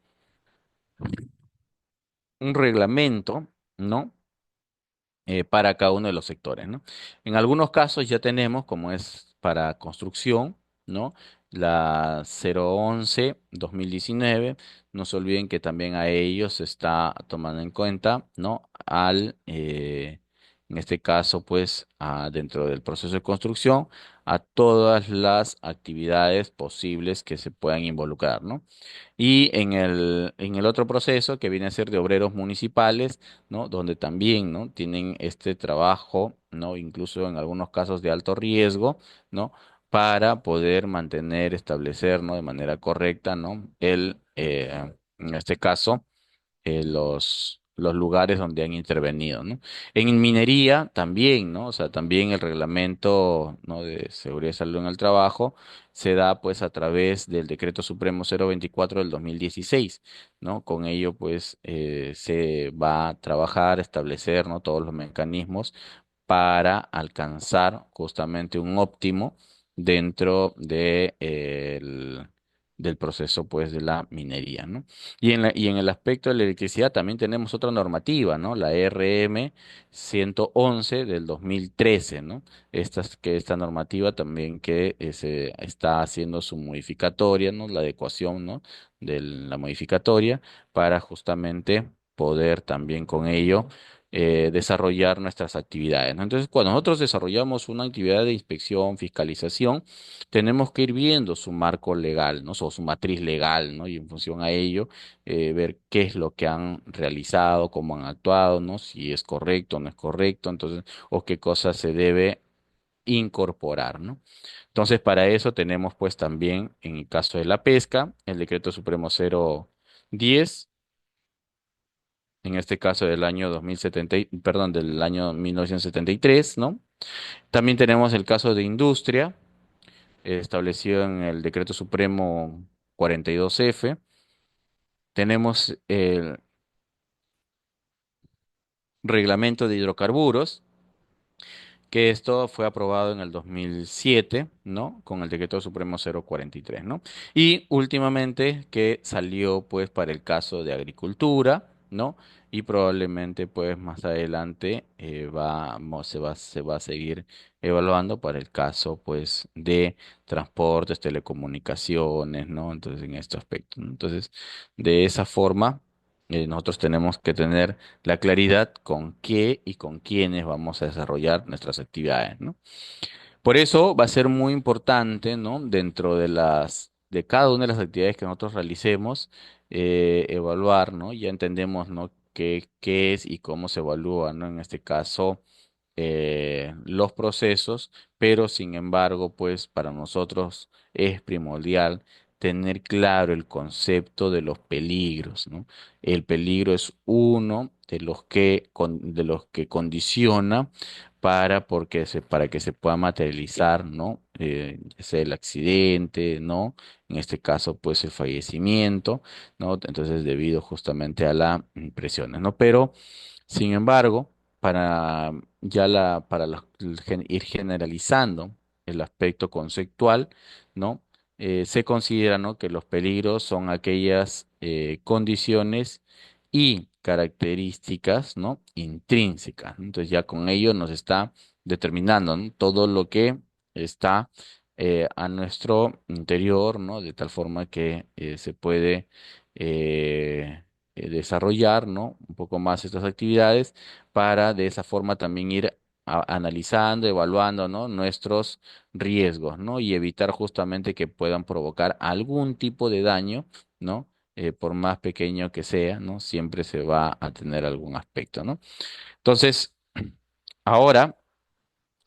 un reglamento, ¿no? Para cada uno de los sectores, ¿no? En algunos casos ya tenemos, como es para construcción, ¿no? La 011-2019. No se olviden que también a ellos se está tomando en cuenta, ¿no? En este caso, pues, dentro del proceso de construcción, a todas las actividades posibles que se puedan involucrar, ¿no? Y en el otro proceso, que viene a ser de obreros municipales, ¿no? Donde también, ¿no? Tienen este trabajo, ¿no? Incluso en algunos casos de alto riesgo, ¿no? Para poder mantener, establecer, ¿no? De manera correcta, ¿no? En este caso, los lugares donde han intervenido, ¿no? En minería también, ¿no? O sea, también el reglamento, ¿no? De seguridad y salud en el trabajo se da pues a través del Decreto Supremo 024 del 2016, ¿no? Con ello pues se va a trabajar, establecer, ¿no? Todos los mecanismos para alcanzar justamente un óptimo dentro del proceso pues de la minería, ¿no? Y en el aspecto de la electricidad también tenemos otra normativa, ¿no? La RM 111 del 2013, ¿no? Esta normativa también que se está haciendo su modificatoria, ¿no? La adecuación, ¿no? De la modificatoria para justamente poder también con ello desarrollar nuestras actividades, ¿no? Entonces, cuando nosotros desarrollamos una actividad de inspección, fiscalización, tenemos que ir viendo su marco legal, ¿no? O su matriz legal, ¿no? Y en función a ello, ver qué es lo que han realizado, cómo han actuado, ¿no? Si es correcto o no es correcto, entonces, o qué cosas se debe incorporar, ¿no? Entonces, para eso tenemos pues también, en el caso de la pesca, el Decreto Supremo 010, en este caso del año 2070, perdón, del año 1973, ¿no? También tenemos el caso de industria, establecido en el Decreto Supremo 42F. Tenemos el Reglamento de Hidrocarburos, que esto fue aprobado en el 2007, ¿no? Con el Decreto Supremo 043, ¿no? Y últimamente que salió pues para el caso de agricultura, ¿no? Y probablemente pues más adelante se va a seguir evaluando para el caso pues de transportes, telecomunicaciones, ¿no? Entonces en este aspecto, ¿no? Entonces, de esa forma, nosotros tenemos que tener la claridad con qué y con quiénes vamos a desarrollar nuestras actividades, ¿no? Por eso va a ser muy importante, ¿no? Dentro de cada una de las actividades que nosotros realicemos, evaluar, ¿no? Ya entendemos, ¿no? Qué es y cómo se evalúa, ¿no? En este caso, los procesos, pero sin embargo, pues para nosotros es primordial tener claro el concepto de los peligros, ¿no? El peligro es uno de los de los que condiciona para que se pueda materializar, ¿no? Ya sea el accidente, ¿no? En este caso, pues el fallecimiento, ¿no? Entonces, debido justamente a las impresiones, ¿no? Pero sin embargo, para ir generalizando el aspecto conceptual, ¿no? Se considera, ¿no?, que los peligros son aquellas condiciones y características, ¿no?, intrínsecas, ¿no? Entonces ya con ello nos está determinando, ¿no?, todo lo que está a nuestro interior, ¿no? De tal forma que se puede desarrollar, ¿no?, un poco más estas actividades para de esa forma también ir analizando, evaluando, ¿no?, nuestros riesgos, ¿no? Y evitar justamente que puedan provocar algún tipo de daño, ¿no? Por más pequeño que sea, ¿no? Siempre se va a tener algún aspecto, ¿no? Entonces, ahora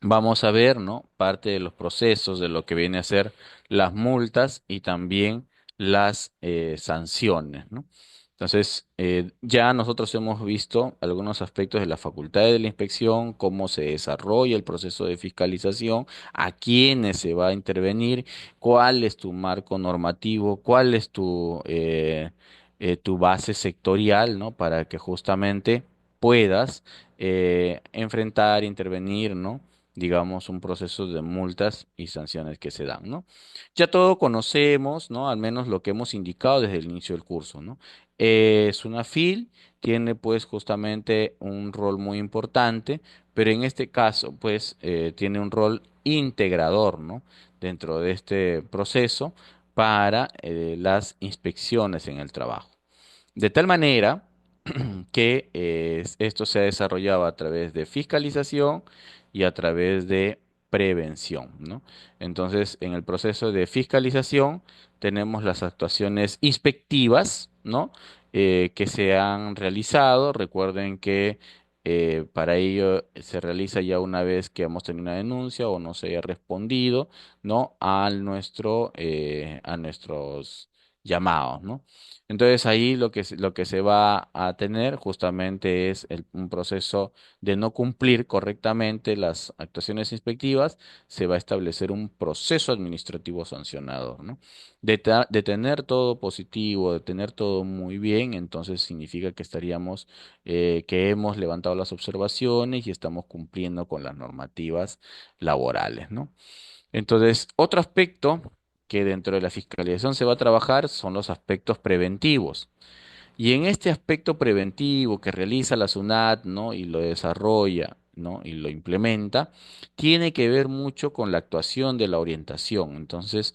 vamos a ver, ¿no?, parte de los procesos de lo que viene a ser las multas y también las sanciones, ¿no? Entonces, ya nosotros hemos visto algunos aspectos de las facultades de la inspección, cómo se desarrolla el proceso de fiscalización, a quiénes se va a intervenir, cuál es tu marco normativo, cuál es tu base sectorial, ¿no? Para que justamente puedas enfrentar, intervenir, ¿no?, digamos, un proceso de multas y sanciones que se dan, ¿no? Ya todo conocemos, ¿no? Al menos lo que hemos indicado desde el inicio del curso, ¿no? SUNAFIL tiene pues justamente un rol muy importante, pero en este caso pues tiene un rol integrador, ¿no?, dentro de este proceso para las inspecciones en el trabajo. De tal manera que esto se ha desarrollado a través de fiscalización y a través de prevención, ¿no? Entonces, en el proceso de fiscalización tenemos las actuaciones inspectivas, ¿no?, que se han realizado. Recuerden que para ello se realiza ya una vez que hemos tenido una denuncia o no se haya respondido, ¿no?, a nuestros llamados, ¿no? Entonces ahí lo que se va a tener justamente es un proceso de no cumplir correctamente las actuaciones inspectivas, se va a establecer un proceso administrativo sancionador, ¿no? De tener todo positivo, de tener todo muy bien, entonces significa que que hemos levantado las observaciones y estamos cumpliendo con las normativas laborales, ¿no? Entonces, otro aspecto que dentro de la fiscalización se va a trabajar son los aspectos preventivos. Y en este aspecto preventivo que realiza la SUNAT, ¿no?, y lo desarrolla, ¿no?, y lo implementa, tiene que ver mucho con la actuación de la orientación. Entonces,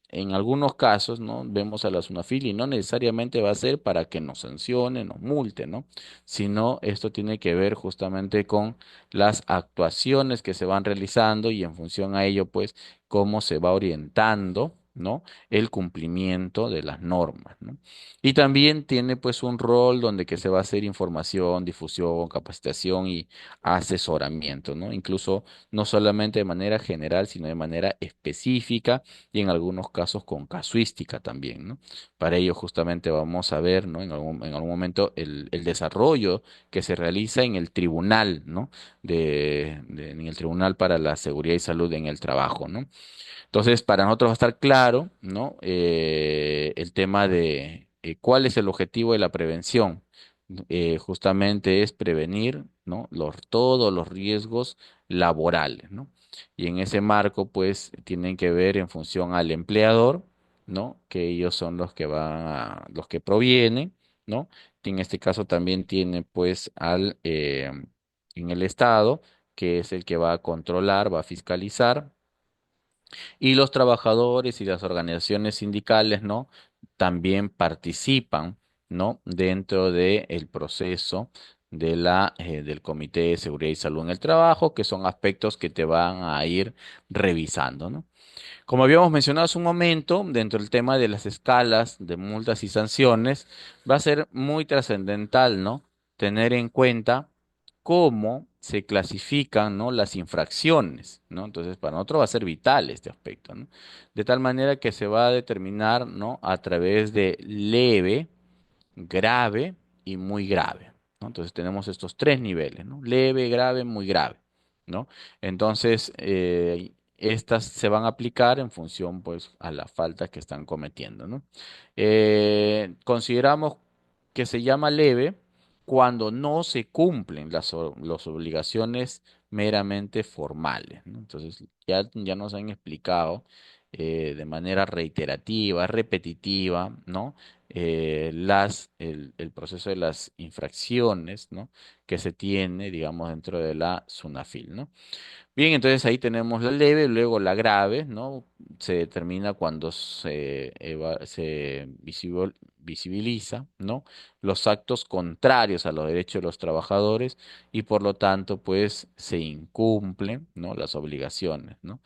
en algunos casos, ¿no?, vemos a la SUNAFIL y no necesariamente va a ser para que nos sancione, nos multe, ¿no?, sino esto tiene que ver justamente con las actuaciones que se van realizando y en función a ello, pues, cómo se va orientando, ¿no?, el cumplimiento de las normas, ¿no? Y también tiene pues un rol donde que se va a hacer información, difusión, capacitación y asesoramiento, ¿no? Incluso no solamente de manera general, sino de manera específica y en algunos casos con casuística también, ¿no? Para ello justamente vamos a ver, ¿no?, en algún momento el desarrollo que se realiza en el tribunal, ¿no? En el Tribunal para la Seguridad y Salud en el Trabajo, ¿no? Entonces, para nosotros va a estar claro, ¿no?, el tema de cuál es el objetivo de la prevención. Justamente es prevenir, ¿no?, todos los riesgos laborales, ¿no? Y en ese marco, pues, tienen que ver en función al empleador, ¿no?, que ellos son los que provienen, ¿no? Y en este caso también tiene, pues, en el Estado, que es el que va a controlar, va a fiscalizar y los trabajadores y las organizaciones sindicales, ¿no?, también participan, ¿no?, dentro del proceso del Comité de Seguridad y Salud en el Trabajo, que son aspectos que te van a ir revisando, ¿no? Como habíamos mencionado hace un momento, dentro del tema de las escalas de multas y sanciones, va a ser muy trascendental, ¿no?, tener en cuenta cómo se clasifican, ¿no? Las infracciones, ¿no? Entonces, para nosotros va a ser vital este aspecto, ¿no? De tal manera que se va a determinar, ¿no? A través de leve, grave y muy grave, ¿no? Entonces tenemos estos tres niveles, ¿no? Leve, grave, muy grave, ¿no? Entonces, estas se van a aplicar en función, pues, a las faltas que están cometiendo, ¿no? Consideramos que se llama leve cuando no se cumplen las obligaciones meramente formales, ¿no? Entonces, ya nos han explicado de manera reiterativa, repetitiva, ¿no? El proceso de las infracciones, ¿no? Que se tiene, digamos, dentro de la SUNAFIL, ¿no? Bien, entonces ahí tenemos la leve, luego la grave, ¿no? Se determina cuando se visibiliza, ¿no? Los actos contrarios a los derechos de los trabajadores y por lo tanto, pues, se incumplen, ¿no? Las obligaciones, ¿no?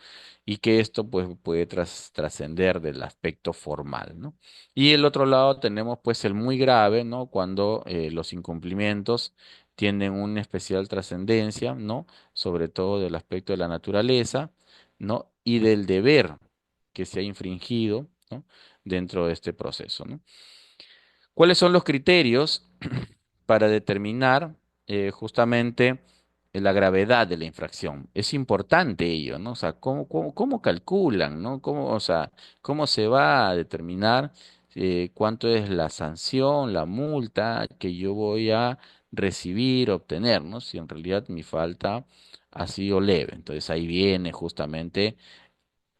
Y que esto, pues, puede trascender del aspecto formal, ¿no? Y el otro lado tenemos, pues, el muy grave, ¿no? Cuando los incumplimientos tienen una especial trascendencia, ¿no? Sobre todo del aspecto de la naturaleza, ¿no? Y del deber que se ha infringido, ¿no? Dentro de este proceso, ¿no? ¿Cuáles son los criterios para determinar justamente la gravedad de la infracción? Es importante ello, ¿no? O sea, ¿cómo calculan, ¿no? O sea, ¿cómo se va a determinar cuánto es la sanción, la multa que yo voy a recibir, obtener, ¿no? Si en realidad mi falta ha sido leve. Entonces ahí viene justamente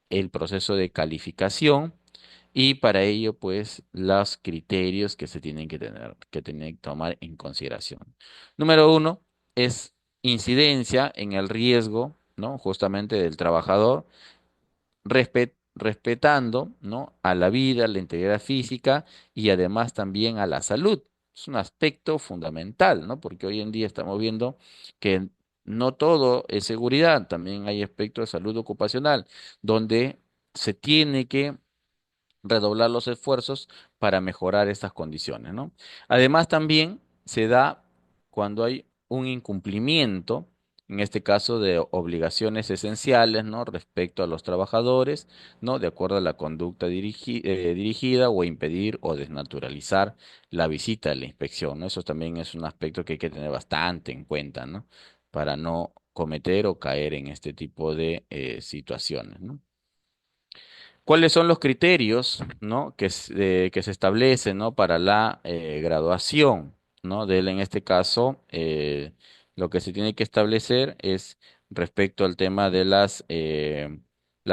el proceso de calificación y para ello, pues, los criterios que se tienen que tienen que tomar en consideración. Número uno es incidencia en el riesgo, ¿no? Justamente del trabajador, respetando, ¿no? A la vida, a la integridad física y además también a la salud. Es un aspecto fundamental, ¿no? Porque hoy en día estamos viendo que no todo es seguridad, también hay aspectos de salud ocupacional, donde se tiene que redoblar los esfuerzos para mejorar estas condiciones, ¿no? Además, también se da cuando hay un incumplimiento, en este caso de obligaciones esenciales, ¿no? Respecto a los trabajadores, ¿no? De acuerdo a la conducta dirigida o impedir o desnaturalizar la visita de la inspección, ¿no? Eso también es un aspecto que hay que tener bastante en cuenta, ¿no? Para no cometer o caer en este tipo de situaciones, ¿no? ¿Cuáles son los criterios, ¿no? Que se establecen, ¿no? Para la graduación, ¿no? De él, en este caso, lo que se tiene que establecer es respecto al tema de las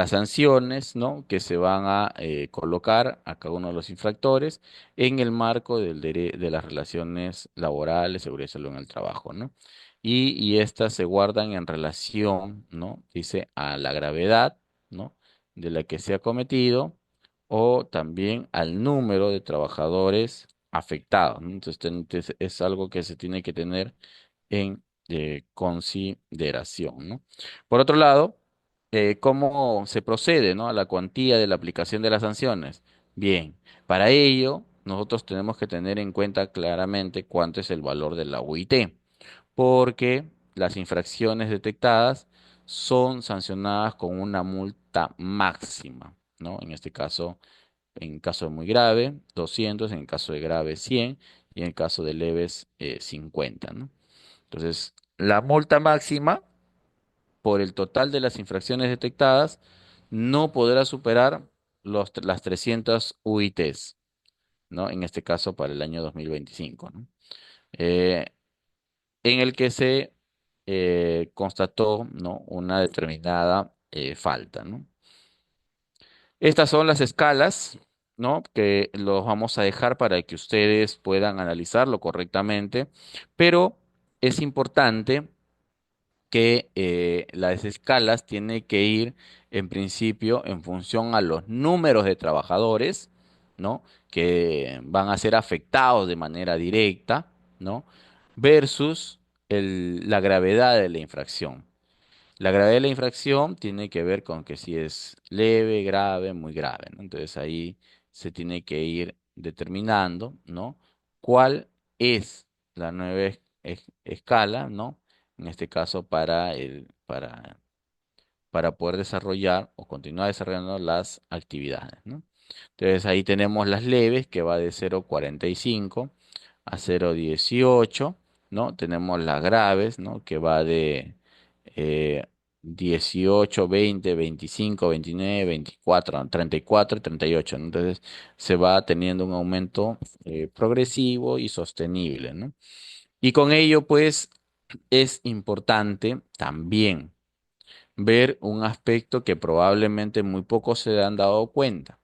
sanciones, ¿no? Que se van a colocar a cada uno de los infractores en el marco de las relaciones laborales, seguridad y salud en el trabajo, ¿no? Y estas se guardan en relación, ¿no? Dice, a la gravedad, ¿no? De la que se ha cometido o también al número de trabajadores afectados, ¿no? Entonces, es algo que se tiene que tener en consideración, ¿no? Por otro lado, ¿cómo se procede, ¿no? A la cuantía de la aplicación de las sanciones? Bien, para ello nosotros tenemos que tener en cuenta claramente cuánto es el valor de la UIT porque las infracciones detectadas son sancionadas con una multa máxima, ¿no? En este caso, en caso de muy grave, 200, en caso de grave, 100, y en caso de leves, 50, ¿no? Entonces, la multa máxima por el total de las infracciones detectadas no podrá superar las 300 UITs, ¿no? En este caso, para el año 2025, ¿no? Eh, en el que se constató, ¿no? Una determinada falta, ¿no? Estas son las escalas, ¿no? Que los vamos a dejar para que ustedes puedan analizarlo correctamente, pero es importante que las escalas tienen que ir en principio en función a los números de trabajadores, ¿no? Que van a ser afectados de manera directa, ¿no? Versus la gravedad de la infracción. La gravedad de la infracción tiene que ver con que si es leve, grave, muy grave, ¿no? Entonces ahí se tiene que ir determinando, ¿no? ¿Cuál es la nueva escala, ¿no? en este caso para poder desarrollar o continuar desarrollando las actividades, ¿no? Entonces ahí tenemos las leves que va de 0,45 a 0,18, ¿no? Tenemos las graves, ¿no? Que va de eh, 18, 20, 25, 29, 24, 34 y 38, ¿no? Entonces se va teniendo un aumento progresivo y sostenible, ¿no? Y con ello, pues, es importante también ver un aspecto que probablemente muy pocos se han dado cuenta.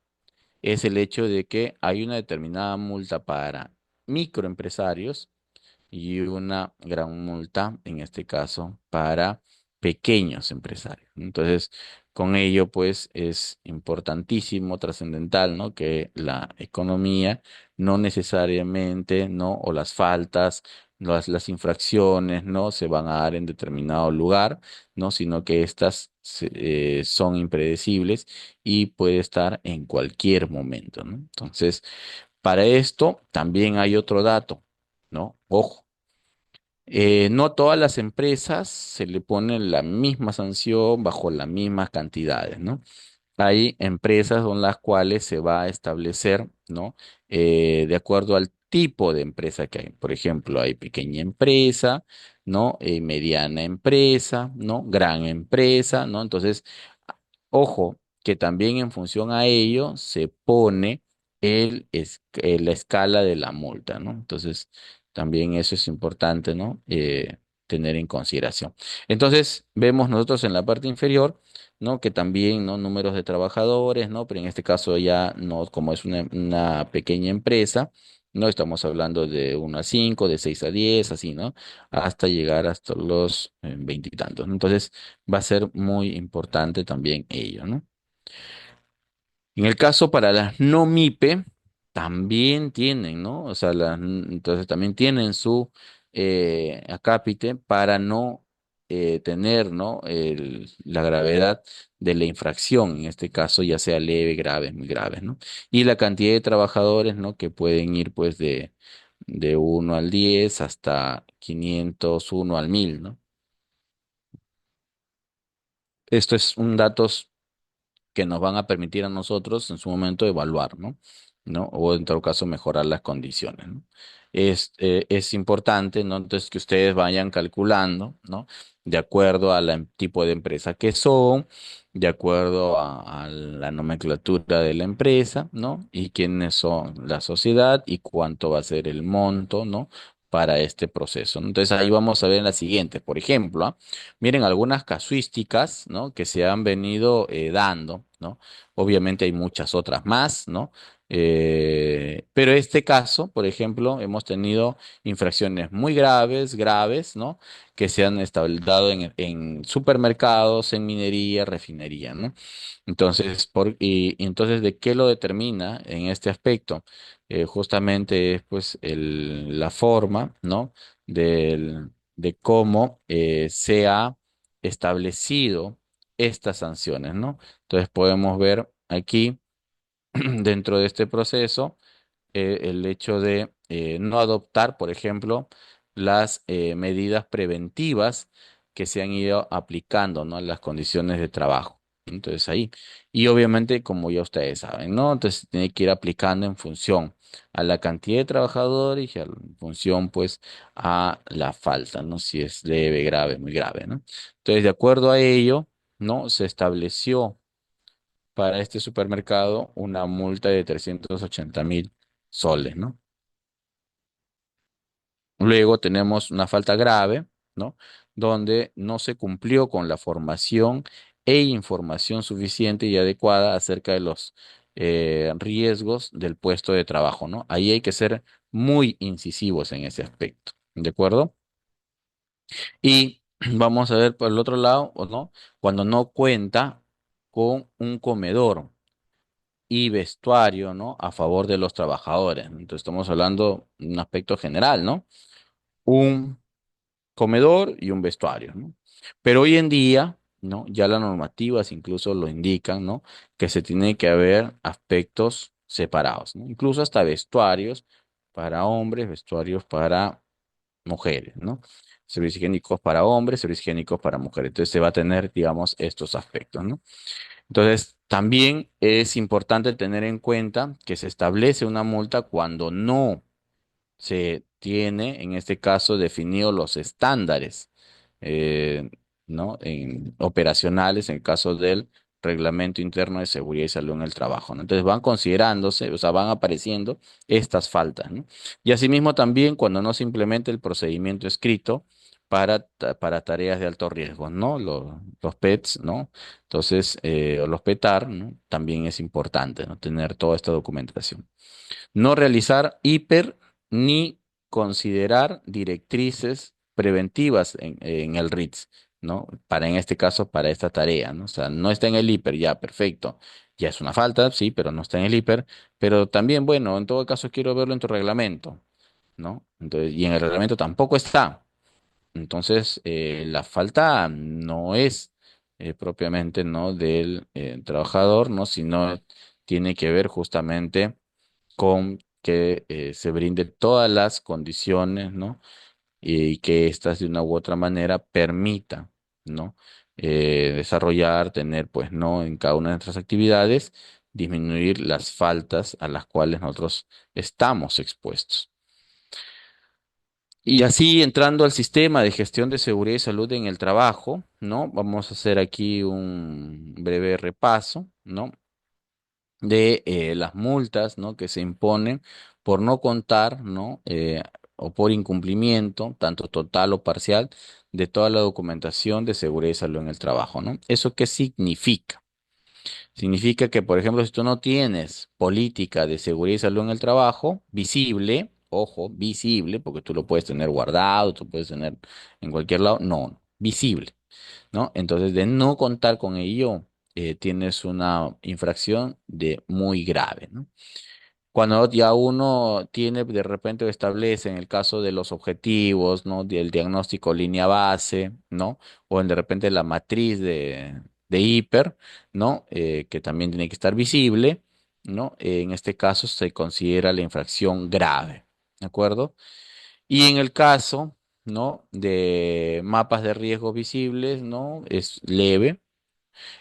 Es el hecho de que hay una determinada multa para microempresarios y una gran multa, en este caso, para pequeños empresarios. Entonces, con ello, pues, es importantísimo, trascendental, ¿no? Que la economía no necesariamente, ¿no? O las faltas, las infracciones, ¿no? Se van a dar en determinado lugar, ¿no? Sino que estas son impredecibles y puede estar en cualquier momento, ¿no? Entonces, para esto también hay otro dato, ¿no? Ojo. No todas las empresas se le pone la misma sanción bajo las mismas cantidades, ¿no? Hay empresas con las cuales se va a establecer, ¿no? De acuerdo al tipo de empresa que hay. Por ejemplo, hay pequeña empresa, ¿no? Mediana empresa, ¿no? Gran empresa, ¿no? Entonces, ojo, que también en función a ello se pone la escala de la multa, ¿no? Entonces, también eso es importante, ¿no? Tener en consideración. Entonces, vemos nosotros en la parte inferior, ¿no? Que también, ¿no? Números de trabajadores, ¿no? Pero en este caso ya no, como es una pequeña empresa, no estamos hablando de 1 a 5, de 6 a 10, así, ¿no? Hasta llegar hasta los veintitantos, ¿no? Entonces, va a ser muy importante también ello, ¿no? En el caso para las no MIPE, también tienen, ¿no? O sea, entonces también tienen su acápite para no tener, ¿no? La gravedad de la infracción, en este caso ya sea leve, grave, muy grave, ¿no? Y la cantidad de trabajadores, ¿no? Que pueden ir pues de 1 al 10 hasta 501 al 1000, ¿no? Esto es un datos que nos van a permitir a nosotros en su momento evaluar, ¿no? ¿No? O en todo caso mejorar las condiciones, ¿no? Es importante, ¿no? Entonces que ustedes vayan calculando, ¿no? De acuerdo al tipo de empresa que son, de acuerdo a la nomenclatura de la empresa, ¿no? Y quiénes son la sociedad y cuánto va a ser el monto, ¿no? Para este proceso, ¿no? Entonces ahí vamos a ver en la siguiente, por ejemplo, ¿ah? Miren algunas casuísticas, ¿no? Que se han venido dando, ¿no? Obviamente hay muchas otras más, ¿no? Pero este caso, por ejemplo, hemos tenido infracciones muy graves, graves, ¿no? Que se han dado en supermercados, en minería, refinería, ¿no? Entonces, y entonces, ¿de qué lo determina en este aspecto? Justamente es pues la forma, ¿no? De cómo se ha establecido estas sanciones, ¿no? Entonces podemos ver aquí dentro de este proceso el hecho de no adoptar, por ejemplo, las medidas preventivas que se han ido aplicando, ¿no? En las condiciones de trabajo. Entonces ahí, y obviamente, como ya ustedes saben, ¿no? Entonces tiene que ir aplicando en función a la cantidad de trabajadores y en función, pues, a la falta, ¿no? Si es leve, grave, muy grave, ¿no? Entonces, de acuerdo a ello, ¿no? Se estableció para este supermercado una multa de 380.000 soles, ¿no? Luego tenemos una falta grave, ¿no? Donde no se cumplió con la formación e información suficiente y adecuada acerca de los riesgos del puesto de trabajo, ¿no? Ahí hay que ser muy incisivos en ese aspecto, ¿de acuerdo? Y vamos a ver por el otro lado, ¿o no? Cuando no cuenta con un comedor y vestuario, ¿no? A favor de los trabajadores. Entonces estamos hablando de un aspecto general, ¿no? Un comedor y un vestuario, ¿no? Pero hoy en día, ¿no? Ya las normativas incluso lo indican, ¿no? Que se tiene que haber aspectos separados, ¿no? Incluso hasta vestuarios para hombres, vestuarios para mujeres, ¿no? Servicios higiénicos para hombres, servicios higiénicos para mujeres. Entonces se va a tener, digamos, estos aspectos, ¿no? Entonces, también es importante tener en cuenta que se establece una multa cuando no se tiene, en este caso, definidos los estándares, eh, ¿no? Operacionales en el caso del Reglamento Interno de Seguridad y Salud en el Trabajo, ¿no? Entonces van considerándose, o sea, van apareciendo estas faltas, ¿no? Y asimismo también cuando no se implementa el procedimiento escrito para tareas de alto riesgo, ¿no? Los PETs, ¿no? Entonces, o los PETAR, ¿no? También es importante, ¿no? Tener toda esta documentación. No realizar hiper ni considerar directrices preventivas en el RITS, ¿no? Para en este caso, para esta tarea, ¿no? O sea, no está en el hiper, ya, perfecto. Ya es una falta, sí, pero no está en el hiper. Pero también, bueno, en todo caso quiero verlo en tu reglamento, ¿no? Entonces, y en el reglamento tampoco está. Entonces, la falta no es propiamente, ¿no? Del trabajador, ¿no? Sino tiene que ver justamente con que se brinde todas las condiciones, ¿no? Y que éstas de una u otra manera permita, ¿no? Desarrollar, tener, pues, ¿no? En cada una de nuestras actividades, disminuir las faltas a las cuales nosotros estamos expuestos. Y así entrando al sistema de gestión de seguridad y salud en el trabajo, ¿no? Vamos a hacer aquí un breve repaso, ¿no? De las multas, ¿no? Que se imponen por no contar, ¿no? O por incumplimiento, tanto total o parcial, de toda la documentación de seguridad y salud en el trabajo, ¿no? ¿Eso qué significa? Significa que, por ejemplo, si tú no tienes política de seguridad y salud en el trabajo visible, ojo, visible, porque tú lo puedes tener guardado, tú puedes tener en cualquier lado, no, visible, ¿no? Entonces, de no contar con ello, tienes una infracción de muy grave, ¿no? Cuando ya uno tiene, de repente establece en el caso de los objetivos, ¿no? Del diagnóstico línea base, ¿no? O en de repente la matriz de hiper, ¿no? Que también tiene que estar visible, ¿no? En este caso se considera la infracción grave, ¿de acuerdo? Y en el caso, ¿no? De mapas de riesgo visibles, ¿no? Es leve.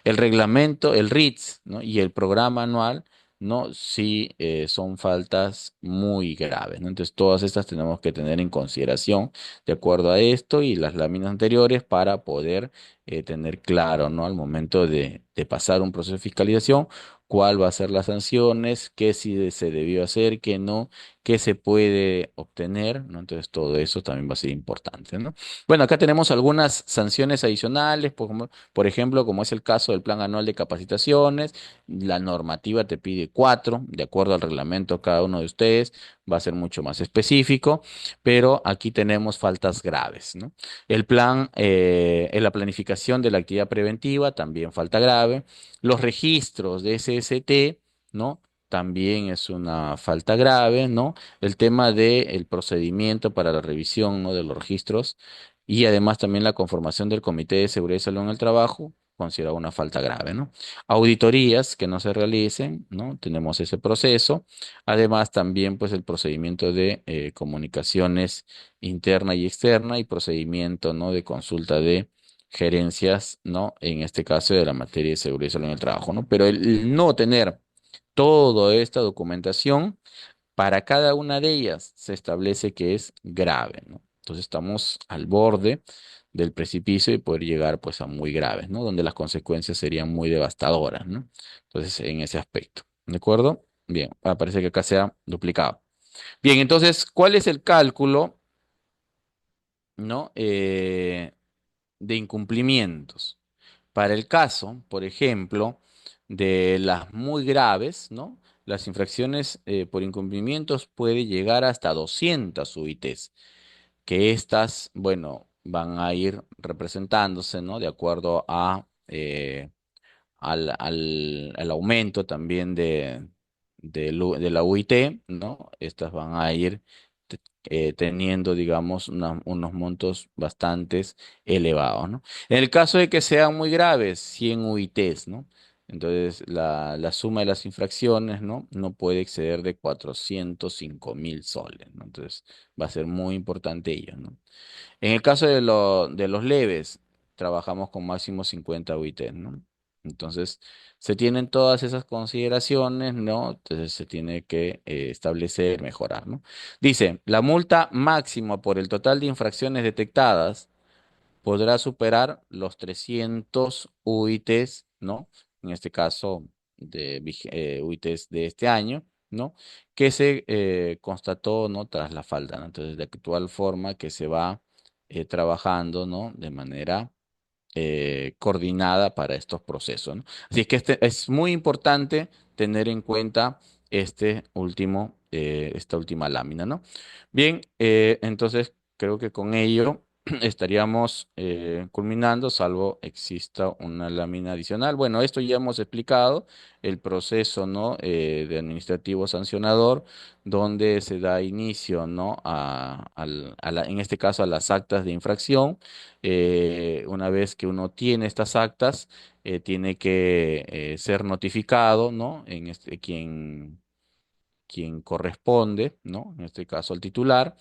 El reglamento, el RITS, ¿no? Y el programa anual, ¿no? Sí, son faltas muy graves, ¿no? Entonces, todas estas tenemos que tener en consideración de acuerdo a esto y las láminas anteriores para poder tener claro, ¿no? Al momento de pasar un proceso de fiscalización, cuál va a ser las sanciones, qué sí se debió hacer, qué no, qué se puede obtener, ¿no? Entonces, todo eso también va a ser importante, ¿no? Bueno, acá tenemos algunas sanciones adicionales, por ejemplo, como es el caso del plan anual de capacitaciones, la normativa te pide cuatro, de acuerdo al reglamento cada uno de ustedes, va a ser mucho más específico, pero aquí tenemos faltas graves, ¿no? El plan, en la planificación de la actividad preventiva, también falta grave. Los registros de SST, ¿no? También es una falta grave, ¿no? El tema del procedimiento para la revisión, ¿no? De los registros y además también la conformación del Comité de Seguridad y Salud en el Trabajo, considerado una falta grave, ¿no? Auditorías que no se realicen, ¿no? Tenemos ese proceso. Además también pues el procedimiento de comunicaciones interna y externa y procedimiento, ¿no? De consulta de gerencias, ¿no? En este caso de la materia de seguridad y salud en el trabajo, ¿no? Pero el no tener toda esta documentación para cada una de ellas se establece que es grave, ¿no? Entonces estamos al borde del precipicio y poder llegar pues a muy graves, ¿no? Donde las consecuencias serían muy devastadoras, ¿no? Entonces, en ese aspecto, ¿de acuerdo? Bien, parece que acá se ha duplicado. Bien, entonces, ¿cuál es el cálculo, ¿no? De incumplimientos? Para el caso, por ejemplo, de las muy graves, ¿no? Las infracciones por incumplimientos puede llegar hasta 200 UITs, que estas, bueno, van a ir representándose, ¿no? De acuerdo a al aumento también de la UIT, ¿no? Estas van a ir teniendo, digamos, unos montos bastante elevados, ¿no? En el caso de que sean muy graves, 100 UITs, ¿no? Entonces, la suma de las infracciones, ¿no? No puede exceder de 405.000 soles, ¿no? Entonces, va a ser muy importante ello, ¿no? En el caso de los leves, trabajamos con máximo 50 UITs, ¿no? Entonces, se tienen todas esas consideraciones, ¿no? Entonces, se tiene que establecer, mejorar, ¿no? Dice, la multa máxima por el total de infracciones detectadas podrá superar los 300 UITs, ¿no? En este caso, UITs de este año, ¿no? Que se constató, ¿no? Tras la falta, ¿no? Entonces, de actual forma que se va trabajando, ¿no? De manera coordinada para estos procesos, ¿no? Así es que es muy importante tener en cuenta esta última lámina, ¿no? Bien, entonces creo que con ello estaríamos culminando, salvo exista una lámina adicional. Bueno, esto ya hemos explicado, el proceso, ¿no? De administrativo sancionador, donde se da inicio, ¿no? En este caso, a las actas de infracción. Una vez que uno tiene estas actas, tiene que ser notificado, ¿no? Quien corresponde, ¿no? En este caso, el titular,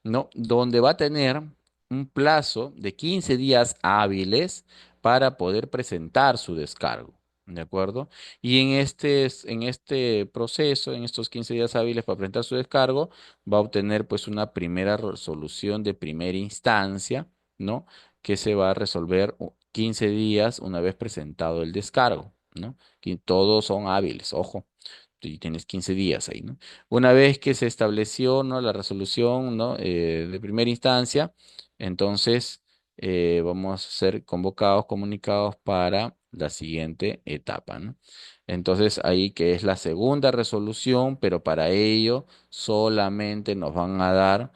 ¿no? Donde va a tener un plazo de 15 días hábiles para poder presentar su descargo, ¿de acuerdo? Y en este proceso, en estos 15 días hábiles para presentar su descargo, va a obtener pues una primera resolución de primera instancia, ¿no? Que se va a resolver 15 días una vez presentado el descargo, ¿no? Que todos son hábiles, ojo, y tienes 15 días ahí, ¿no? Una vez que se estableció, ¿no? La resolución, ¿no? De primera instancia, entonces vamos a ser convocados, comunicados para la siguiente etapa, ¿no? Entonces ahí que es la segunda resolución, pero para ello solamente nos van a dar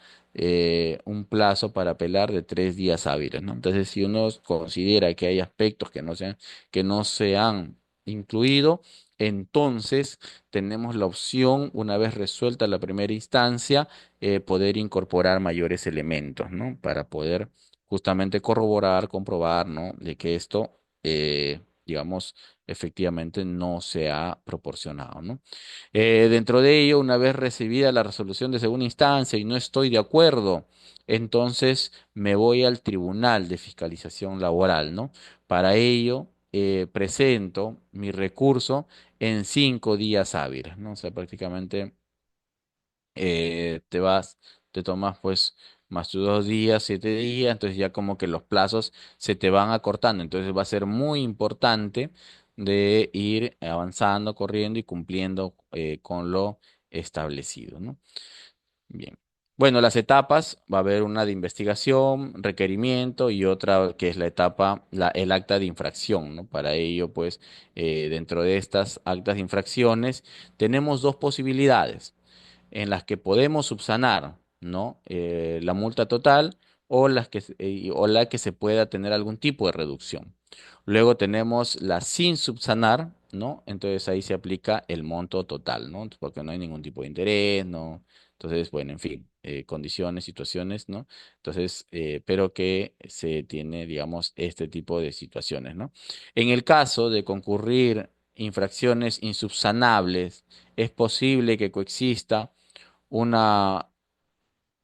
un plazo para apelar de 3 días hábiles, ¿no? Entonces, si uno considera que hay aspectos que no se han incluido, entonces tenemos la opción, una vez resuelta la primera instancia, poder incorporar mayores elementos, ¿no? Para poder justamente corroborar, comprobar, ¿no? De que esto, digamos, efectivamente no se ha proporcionado, ¿no? Dentro de ello, una vez recibida la resolución de segunda instancia y no estoy de acuerdo, entonces me voy al Tribunal de Fiscalización Laboral, ¿no? Para ello, presento mi recurso en 5 días hábiles, ¿no? O sea, prácticamente te tomas pues más tus 2 días, 7 días, entonces ya como que los plazos se te van acortando, entonces va a ser muy importante de ir avanzando, corriendo y cumpliendo con lo establecido, ¿no? Bien. Bueno, las etapas, va a haber una de investigación, requerimiento y otra que es la etapa, el acta de infracción, ¿no? Para ello, pues, dentro de estas actas de infracciones, tenemos dos posibilidades en las que podemos subsanar, ¿no? La multa total o la que se pueda tener algún tipo de reducción. Luego tenemos la sin subsanar, ¿no? Entonces ahí se aplica el monto total, ¿no? Porque no hay ningún tipo de interés, ¿no? Entonces, bueno, en fin, condiciones, situaciones, ¿no? Entonces, pero que se tiene, digamos, este tipo de situaciones, ¿no? En el caso de concurrir infracciones insubsanables, es posible que coexista una,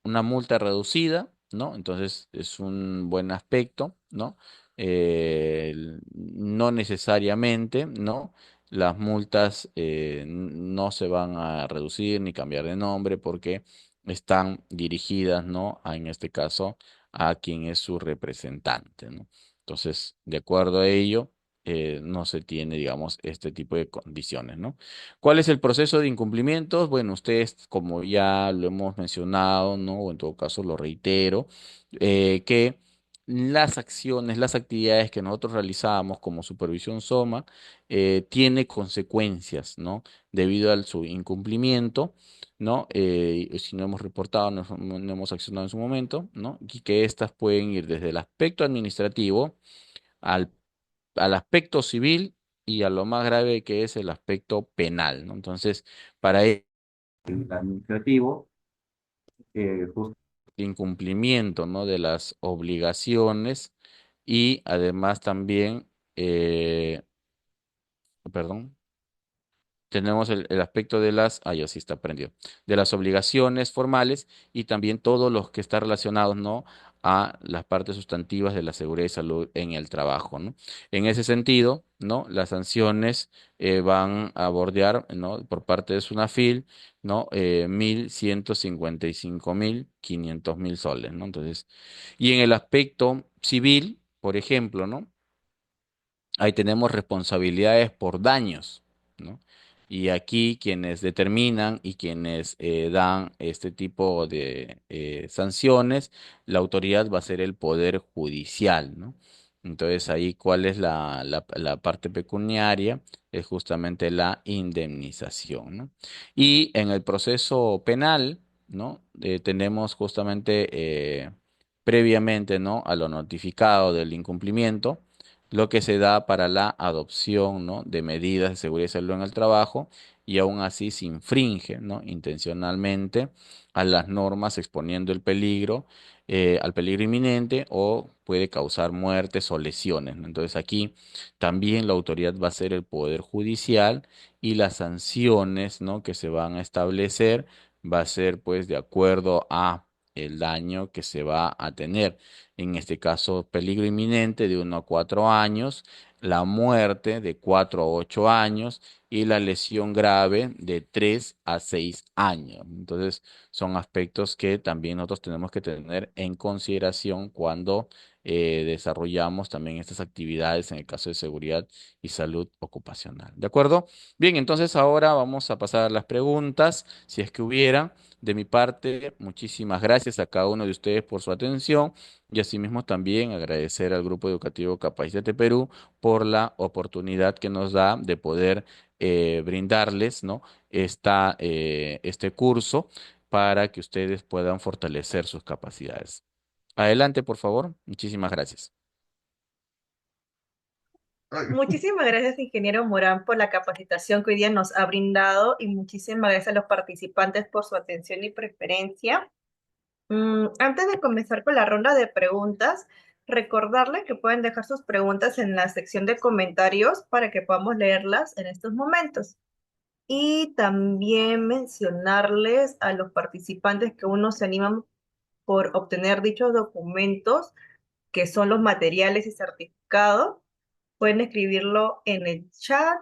una multa reducida, ¿no? Entonces es un buen aspecto, ¿no? No necesariamente, ¿no? Las multas no se van a reducir ni cambiar de nombre porque están dirigidas, ¿no? En este caso, a quien es su representante, ¿no? Entonces, de acuerdo a ello, no se tiene, digamos, este tipo de condiciones, ¿no? ¿Cuál es el proceso de incumplimientos? Bueno, ustedes, como ya lo hemos mencionado, ¿no? O en todo caso lo reitero, que las acciones, las actividades que nosotros realizamos como supervisión SOMA tiene consecuencias, ¿no? Debido a su incumplimiento, ¿no? Si no hemos reportado, no hemos accionado en su momento, ¿no? Y que estas pueden ir desde el aspecto administrativo al aspecto civil y a lo más grave que es el aspecto penal, ¿no? Entonces, para el administrativo, justo el incumplimiento, ¿no? De las obligaciones y además también perdón. Tenemos el aspecto de las, ya sí está prendido, de las obligaciones formales y también todos los que están relacionados, ¿no? A las partes sustantivas de la seguridad y salud en el trabajo, ¿no? En ese sentido, ¿no? Las sanciones van a bordear, ¿no? Por parte de SUNAFIL, ¿no? 1.155.500.000 soles, ¿no? Entonces, y en el aspecto civil, por ejemplo, ¿no? Ahí tenemos responsabilidades por daños, ¿no? Y aquí quienes determinan y quienes dan este tipo de sanciones, la autoridad va a ser el Poder Judicial, ¿no? Entonces ahí, ¿cuál es la parte pecuniaria? Es justamente la indemnización, ¿no? Y en el proceso penal, ¿no? Tenemos justamente previamente, ¿no? A lo notificado del incumplimiento lo que se da para la adopción, ¿no? De medidas de seguridad y salud en el trabajo y aún así se infringe, ¿no? Intencionalmente a las normas exponiendo el peligro, al peligro inminente o puede causar muertes o lesiones, ¿no? Entonces aquí también la autoridad va a ser el Poder Judicial y las sanciones, ¿no? Que se van a establecer va a ser pues de acuerdo a el daño que se va a tener en este caso peligro inminente de 1 a 4 años, la muerte de 4 a 8 años y la lesión grave de 3 a 6 años. Entonces, son aspectos que también nosotros tenemos que tener en consideración cuando desarrollamos también estas actividades en el caso de seguridad y salud ocupacional. ¿De acuerdo? Bien, entonces ahora vamos a pasar a las preguntas, si es que hubiera. De mi parte, muchísimas gracias a cada uno de ustedes por su atención. Y asimismo también agradecer al Grupo Educativo Capacítate Perú por la oportunidad que nos da de poder brindarles, ¿no? Este curso para que ustedes puedan fortalecer sus capacidades. Adelante, por favor. Muchísimas gracias. Muchísimas gracias, ingeniero Morán, por la capacitación que hoy día nos ha brindado y muchísimas gracias a los participantes por su atención y preferencia. Antes de comenzar con la ronda de preguntas, recordarles que pueden dejar sus preguntas en la sección de comentarios para que podamos leerlas en estos momentos. Y también mencionarles a los participantes que uno se animan por obtener dichos documentos, que son los materiales y certificados. Pueden escribirlo en el chat.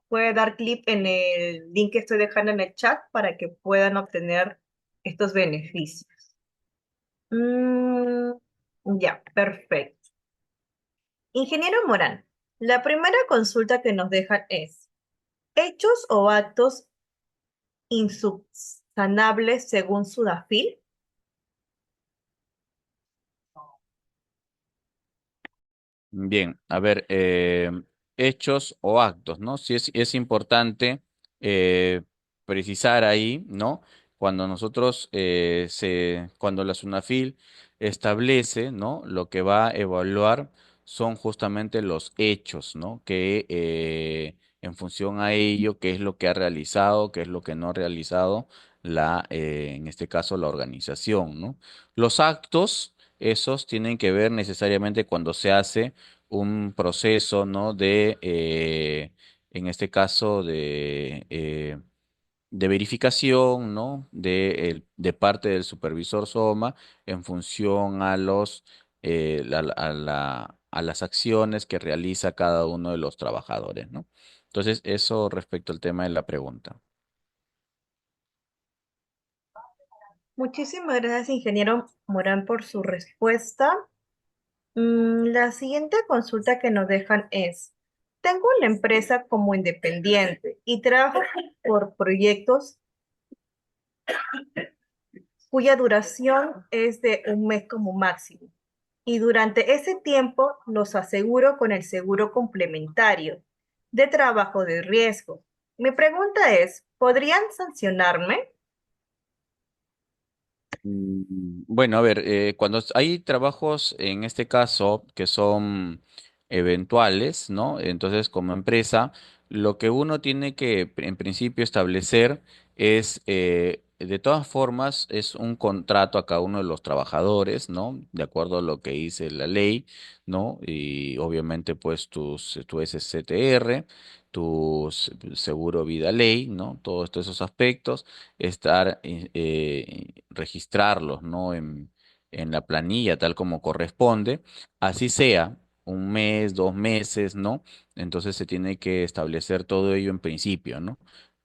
Puede dar clic en el link que estoy dejando en el chat para que puedan obtener estos beneficios. Mm, ya, perfecto. Ingeniero Morán, la primera consulta que nos dejan es, ¿hechos o actos insubsanables según Sudafil? Bien, a ver, hechos o actos, ¿no? Sí es importante eh, precisar ahí, ¿no? Cuando nosotros, cuando la SUNAFIL establece, ¿no? Lo que va a evaluar son justamente los hechos, ¿no? Que en función a ello, qué es lo que ha realizado, qué es lo que no ha realizado en este caso, la organización, ¿no? Los actos, esos tienen que ver necesariamente cuando se hace un proceso, ¿no? En este caso, de verificación, ¿no? De parte del supervisor SOMA en función a a las acciones que realiza cada uno de los trabajadores, ¿no? Entonces, eso respecto al tema de la pregunta. Muchísimas gracias, ingeniero Morán, por su respuesta. La siguiente consulta que nos dejan es, tengo una empresa como independiente y trabajo por proyectos cuya duración es de un mes como máximo. Y durante ese tiempo los aseguro con el seguro complementario de trabajo de riesgo. Mi pregunta es, ¿podrían sancionarme? Bueno, a ver, cuando hay trabajos en este caso que son eventuales, ¿no? Entonces, como empresa, lo que uno tiene que en principio establecer es de todas formas es un contrato a cada uno de los trabajadores, ¿no? De acuerdo a lo que dice la ley, ¿no? Y obviamente pues tu SCTR, tu seguro vida ley, ¿no? Todos esos aspectos, estar, registrarlos, ¿no? En la planilla tal como corresponde, así sea un mes, 2 meses, ¿no? Entonces se tiene que establecer todo ello en principio, ¿no?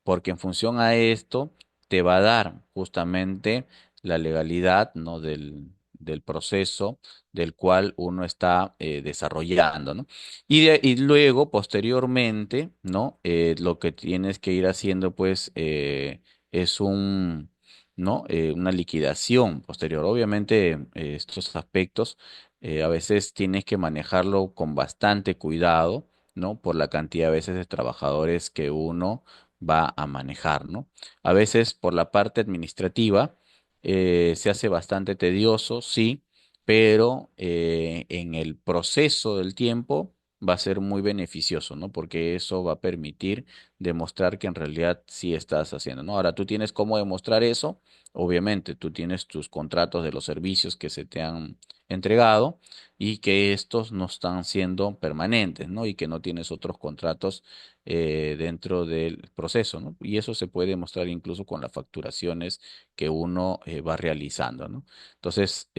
Porque en función a esto te va a dar justamente la legalidad, ¿no? del proceso del cual uno está desarrollando, ¿no? Y luego, posteriormente, ¿no? Lo que tienes que ir haciendo, pues, es ¿no? Una liquidación posterior. Obviamente, estos aspectos a veces tienes que manejarlo con bastante cuidado, ¿no? Por la cantidad a veces de trabajadores que uno va a manejar, ¿no? A veces por la parte administrativa se hace bastante tedioso, sí, pero en el proceso del tiempo va a ser muy beneficioso, ¿no? Porque eso va a permitir demostrar que en realidad sí estás haciendo, ¿no? Ahora, tú tienes cómo demostrar eso. Obviamente, tú tienes tus contratos de los servicios que se te han entregado y que estos no están siendo permanentes, ¿no? Y que no tienes otros contratos dentro del proceso, ¿no? Y eso se puede demostrar incluso con las facturaciones que uno va realizando, ¿no? Entonces,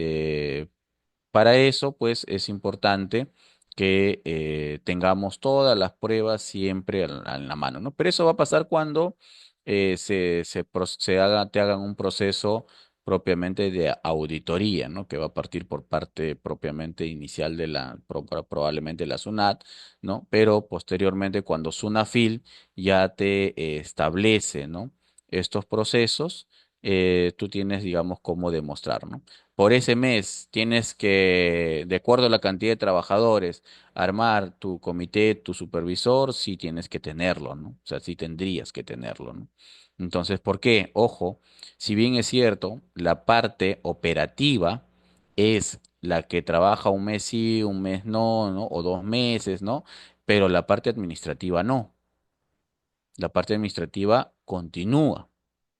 para eso, pues, es importante que tengamos todas las pruebas siempre en la mano, ¿no? Pero eso va a pasar cuando te hagan un proceso propiamente de auditoría, ¿no? Que va a partir por parte propiamente inicial de probablemente la SUNAT, ¿no? Pero posteriormente, cuando SUNAFIL ya te establece, ¿no? Estos procesos, tú tienes, digamos, cómo demostrar, ¿no? Por ese mes tienes que, de acuerdo a la cantidad de trabajadores, armar tu comité, tu supervisor, sí tienes que tenerlo, ¿no? O sea, sí tendrías que tenerlo, ¿no? Entonces, ¿por qué? Ojo, si bien es cierto, la parte operativa es la que trabaja un mes sí, un mes no, ¿no? O 2 meses, ¿no? Pero la parte administrativa no. La parte administrativa continúa,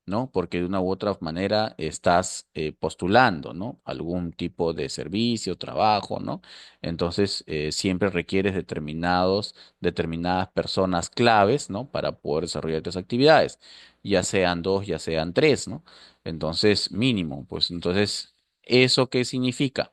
¿no? Porque de una u otra manera estás postulando, ¿no? Algún tipo de servicio, trabajo, ¿no? Entonces, siempre requieres determinadas personas claves, ¿no? Para poder desarrollar tus actividades, ya sean dos, ya sean tres, ¿no? Entonces, mínimo, pues entonces, ¿eso qué significa?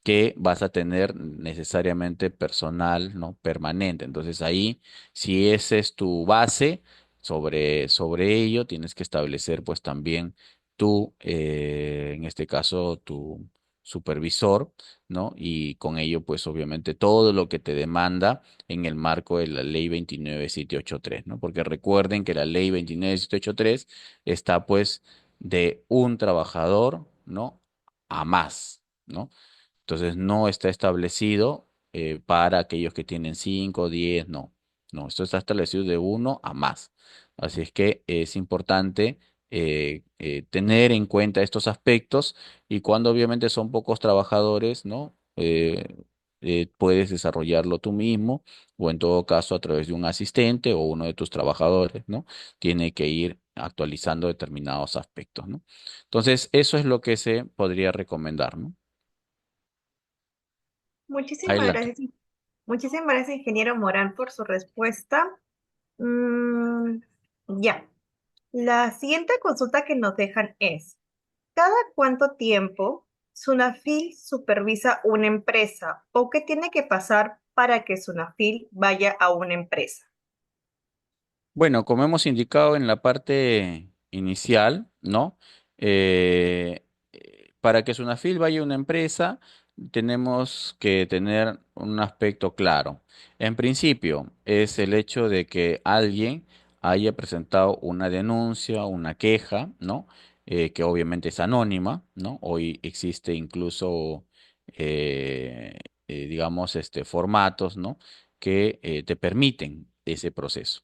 Que vas a tener necesariamente personal, ¿no? Permanente. Entonces ahí, si esa es tu base, sobre ello tienes que establecer pues también en este caso, tu supervisor, ¿no? Y con ello pues obviamente todo lo que te demanda en el marco de la ley 29783, ¿no? Porque recuerden que la ley 29783 está pues de un trabajador, ¿no? A más, ¿no? Entonces no está establecido para aquellos que tienen 5, 10, no. No, esto está establecido de uno a más. Así es que es importante tener en cuenta estos aspectos y cuando obviamente son pocos trabajadores, ¿no? Puedes desarrollarlo tú mismo o en todo caso a través de un asistente o uno de tus trabajadores, ¿no? Tiene que ir actualizando determinados aspectos, ¿no? Entonces, eso es lo que se podría recomendar, ¿no? Muchísimas Adelante. gracias. Muchísimas gracias, ingeniero Morán, por su respuesta. Mm, ya. La siguiente consulta que nos dejan es, ¿cada cuánto tiempo Sunafil supervisa una empresa o qué tiene que pasar para que Sunafil vaya a una empresa? Bueno, como hemos indicado en la parte inicial, ¿no? Para que Sunafil vaya a una empresa, tenemos que tener un aspecto claro. En principio, es el hecho de que alguien haya presentado una denuncia, una queja, ¿no? Que obviamente es anónima, ¿no? Hoy existe incluso, digamos, formatos, ¿no? Que te permiten ese proceso.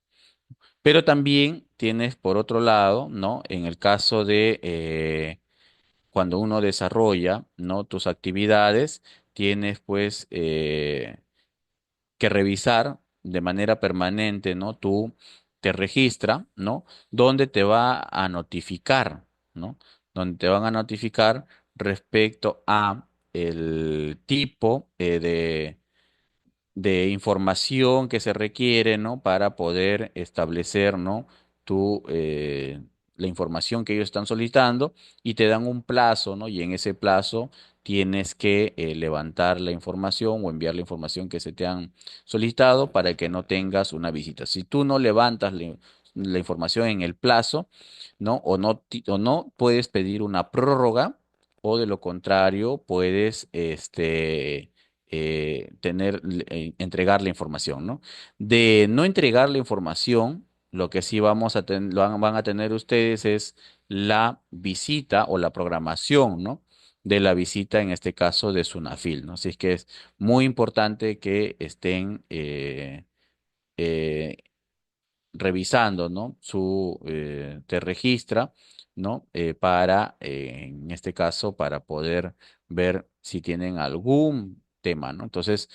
Pero también tienes, por otro lado, ¿no? En el caso de cuando uno desarrolla, ¿no? Tus actividades, tienes pues que revisar de manera permanente, ¿no? Tú te registra, ¿no? Donde te va a notificar. ¿no? Donde te van a notificar respecto a el tipo de información que se requiere, ¿no? Para poder establecer, ¿no? Tu, la información que ellos están solicitando y te dan un plazo, ¿no? Y en ese plazo tienes que levantar la información o enviar la información que se te han solicitado para que no tengas una visita. Si tú no levantas la información en el plazo, ¿no? O no puedes pedir una prórroga o de lo contrario puedes, entregar la información, ¿no? De no entregar la información, lo que sí van a tener ustedes es la visita o la programación, ¿no? De la visita, en este caso, de Sunafil, ¿no? Así es que es muy importante que estén eh, revisando, ¿no? Te registra, ¿no? En este caso, para poder ver si tienen algún tema, ¿no? Entonces,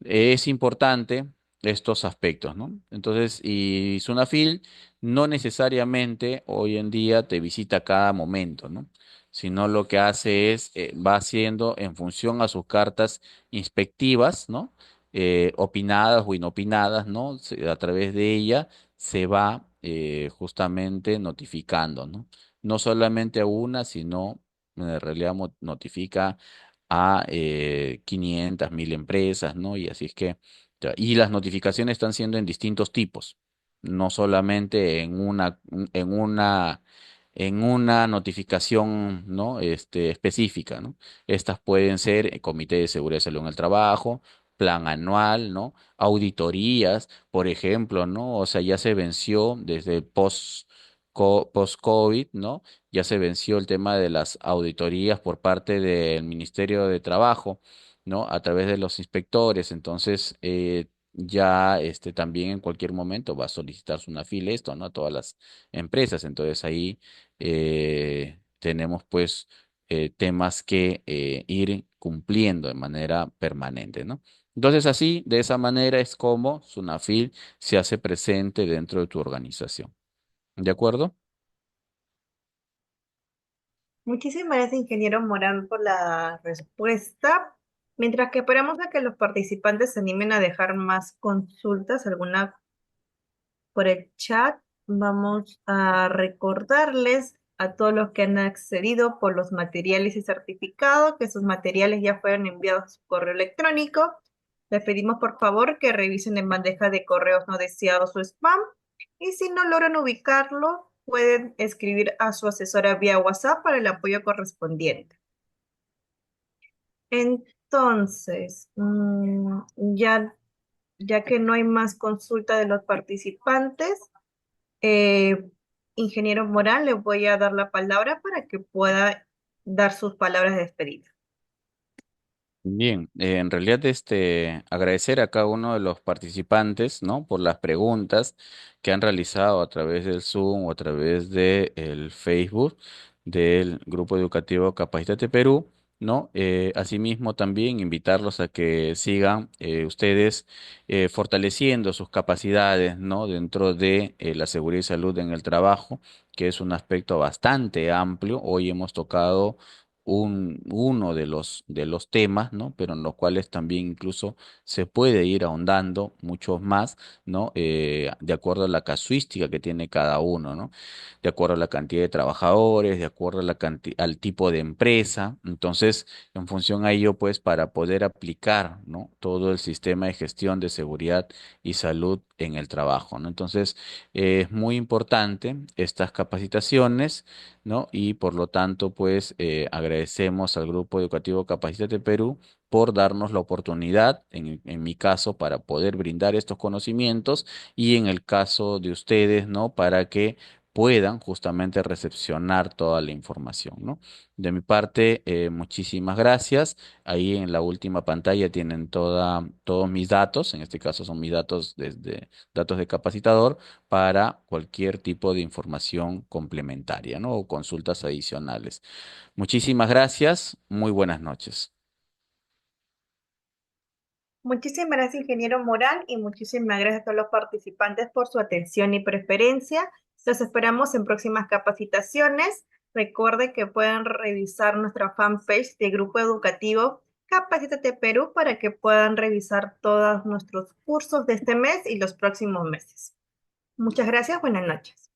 es importante estos aspectos, ¿no? Entonces, y Sunafil no necesariamente hoy en día te visita cada momento, ¿no? Sino lo que hace es, va haciendo en función a sus cartas inspectivas, ¿no? Opinadas o inopinadas, ¿no? A través de ella se va justamente notificando, ¿no? No solamente a una, sino en realidad notifica a 500, 1000 empresas, ¿no? Y así es que, y las notificaciones están siendo en distintos tipos, no solamente en una notificación, ¿no? Específica, ¿no? Estas pueden ser Comité de Seguridad y Salud en el Trabajo, plan anual, ¿no? Auditorías, por ejemplo, ¿no? O sea, ya se venció desde post-COVID, ¿no? Ya se venció el tema de las auditorías por parte del Ministerio de Trabajo, ¿no? A través de los inspectores. Entonces, ya también en cualquier momento va a solicitar su NAFIL esto, ¿no? A todas las empresas. Entonces, ahí tenemos pues temas que ir cumpliendo de manera permanente, ¿no? Entonces, así, de esa manera es como Sunafil se hace presente dentro de tu organización. ¿De acuerdo? Muchísimas gracias, ingeniero Morán, por la respuesta. Mientras que esperamos a que los participantes se animen a dejar más consultas, alguna por el chat, vamos a recordarles a todos los que han accedido por los materiales y certificados que sus materiales ya fueron enviados a su correo electrónico. Les pedimos por favor que revisen en bandeja de correos no deseados o spam. Y si no logran ubicarlo, pueden escribir a su asesora vía WhatsApp para el apoyo correspondiente. Entonces, ya que no hay más consulta de los participantes, eh, ingeniero Morán, le voy a dar la palabra para que pueda dar sus palabras de despedida. Bien, en realidad agradecer a cada uno de los participantes, ¿no? Por las preguntas que han realizado a través del Zoom o a través del Facebook del Grupo Educativo Capacítate Perú, ¿no? Asimismo también invitarlos a que sigan ustedes fortaleciendo sus capacidades, ¿no? Dentro de la seguridad y salud en el trabajo, que es un aspecto bastante amplio. Hoy hemos tocado uno de los temas, ¿no? Pero en los cuales también incluso se puede ir ahondando muchos más, ¿no? De acuerdo a la casuística que tiene cada uno, ¿no? De acuerdo a la cantidad de trabajadores, de acuerdo a al tipo de empresa. Entonces, en función a ello, pues, para poder aplicar, ¿no? Todo el sistema de gestión de seguridad y salud en el trabajo, ¿no? Entonces, es muy importante estas capacitaciones, ¿no? Y por lo tanto, pues agradecemos al Grupo Educativo Capacítate Perú por darnos la oportunidad, en mi caso, para poder brindar estos conocimientos y en el caso de ustedes, ¿no? Para que puedan justamente recepcionar toda la información, ¿no? De mi parte, muchísimas gracias. Ahí en la última pantalla tienen todos mis datos, en este caso son mis datos desde datos de capacitador para cualquier tipo de información complementaria, ¿no? O consultas adicionales. Muchísimas gracias. Muy buenas noches. Muchísimas gracias, ingeniero Morán, y muchísimas gracias a todos los participantes por su atención y preferencia. Los esperamos en próximas capacitaciones. Recuerde que pueden revisar nuestra fanpage de Grupo Educativo Capacítate Perú para que puedan revisar todos nuestros cursos de este mes y los próximos meses. Muchas gracias, buenas noches.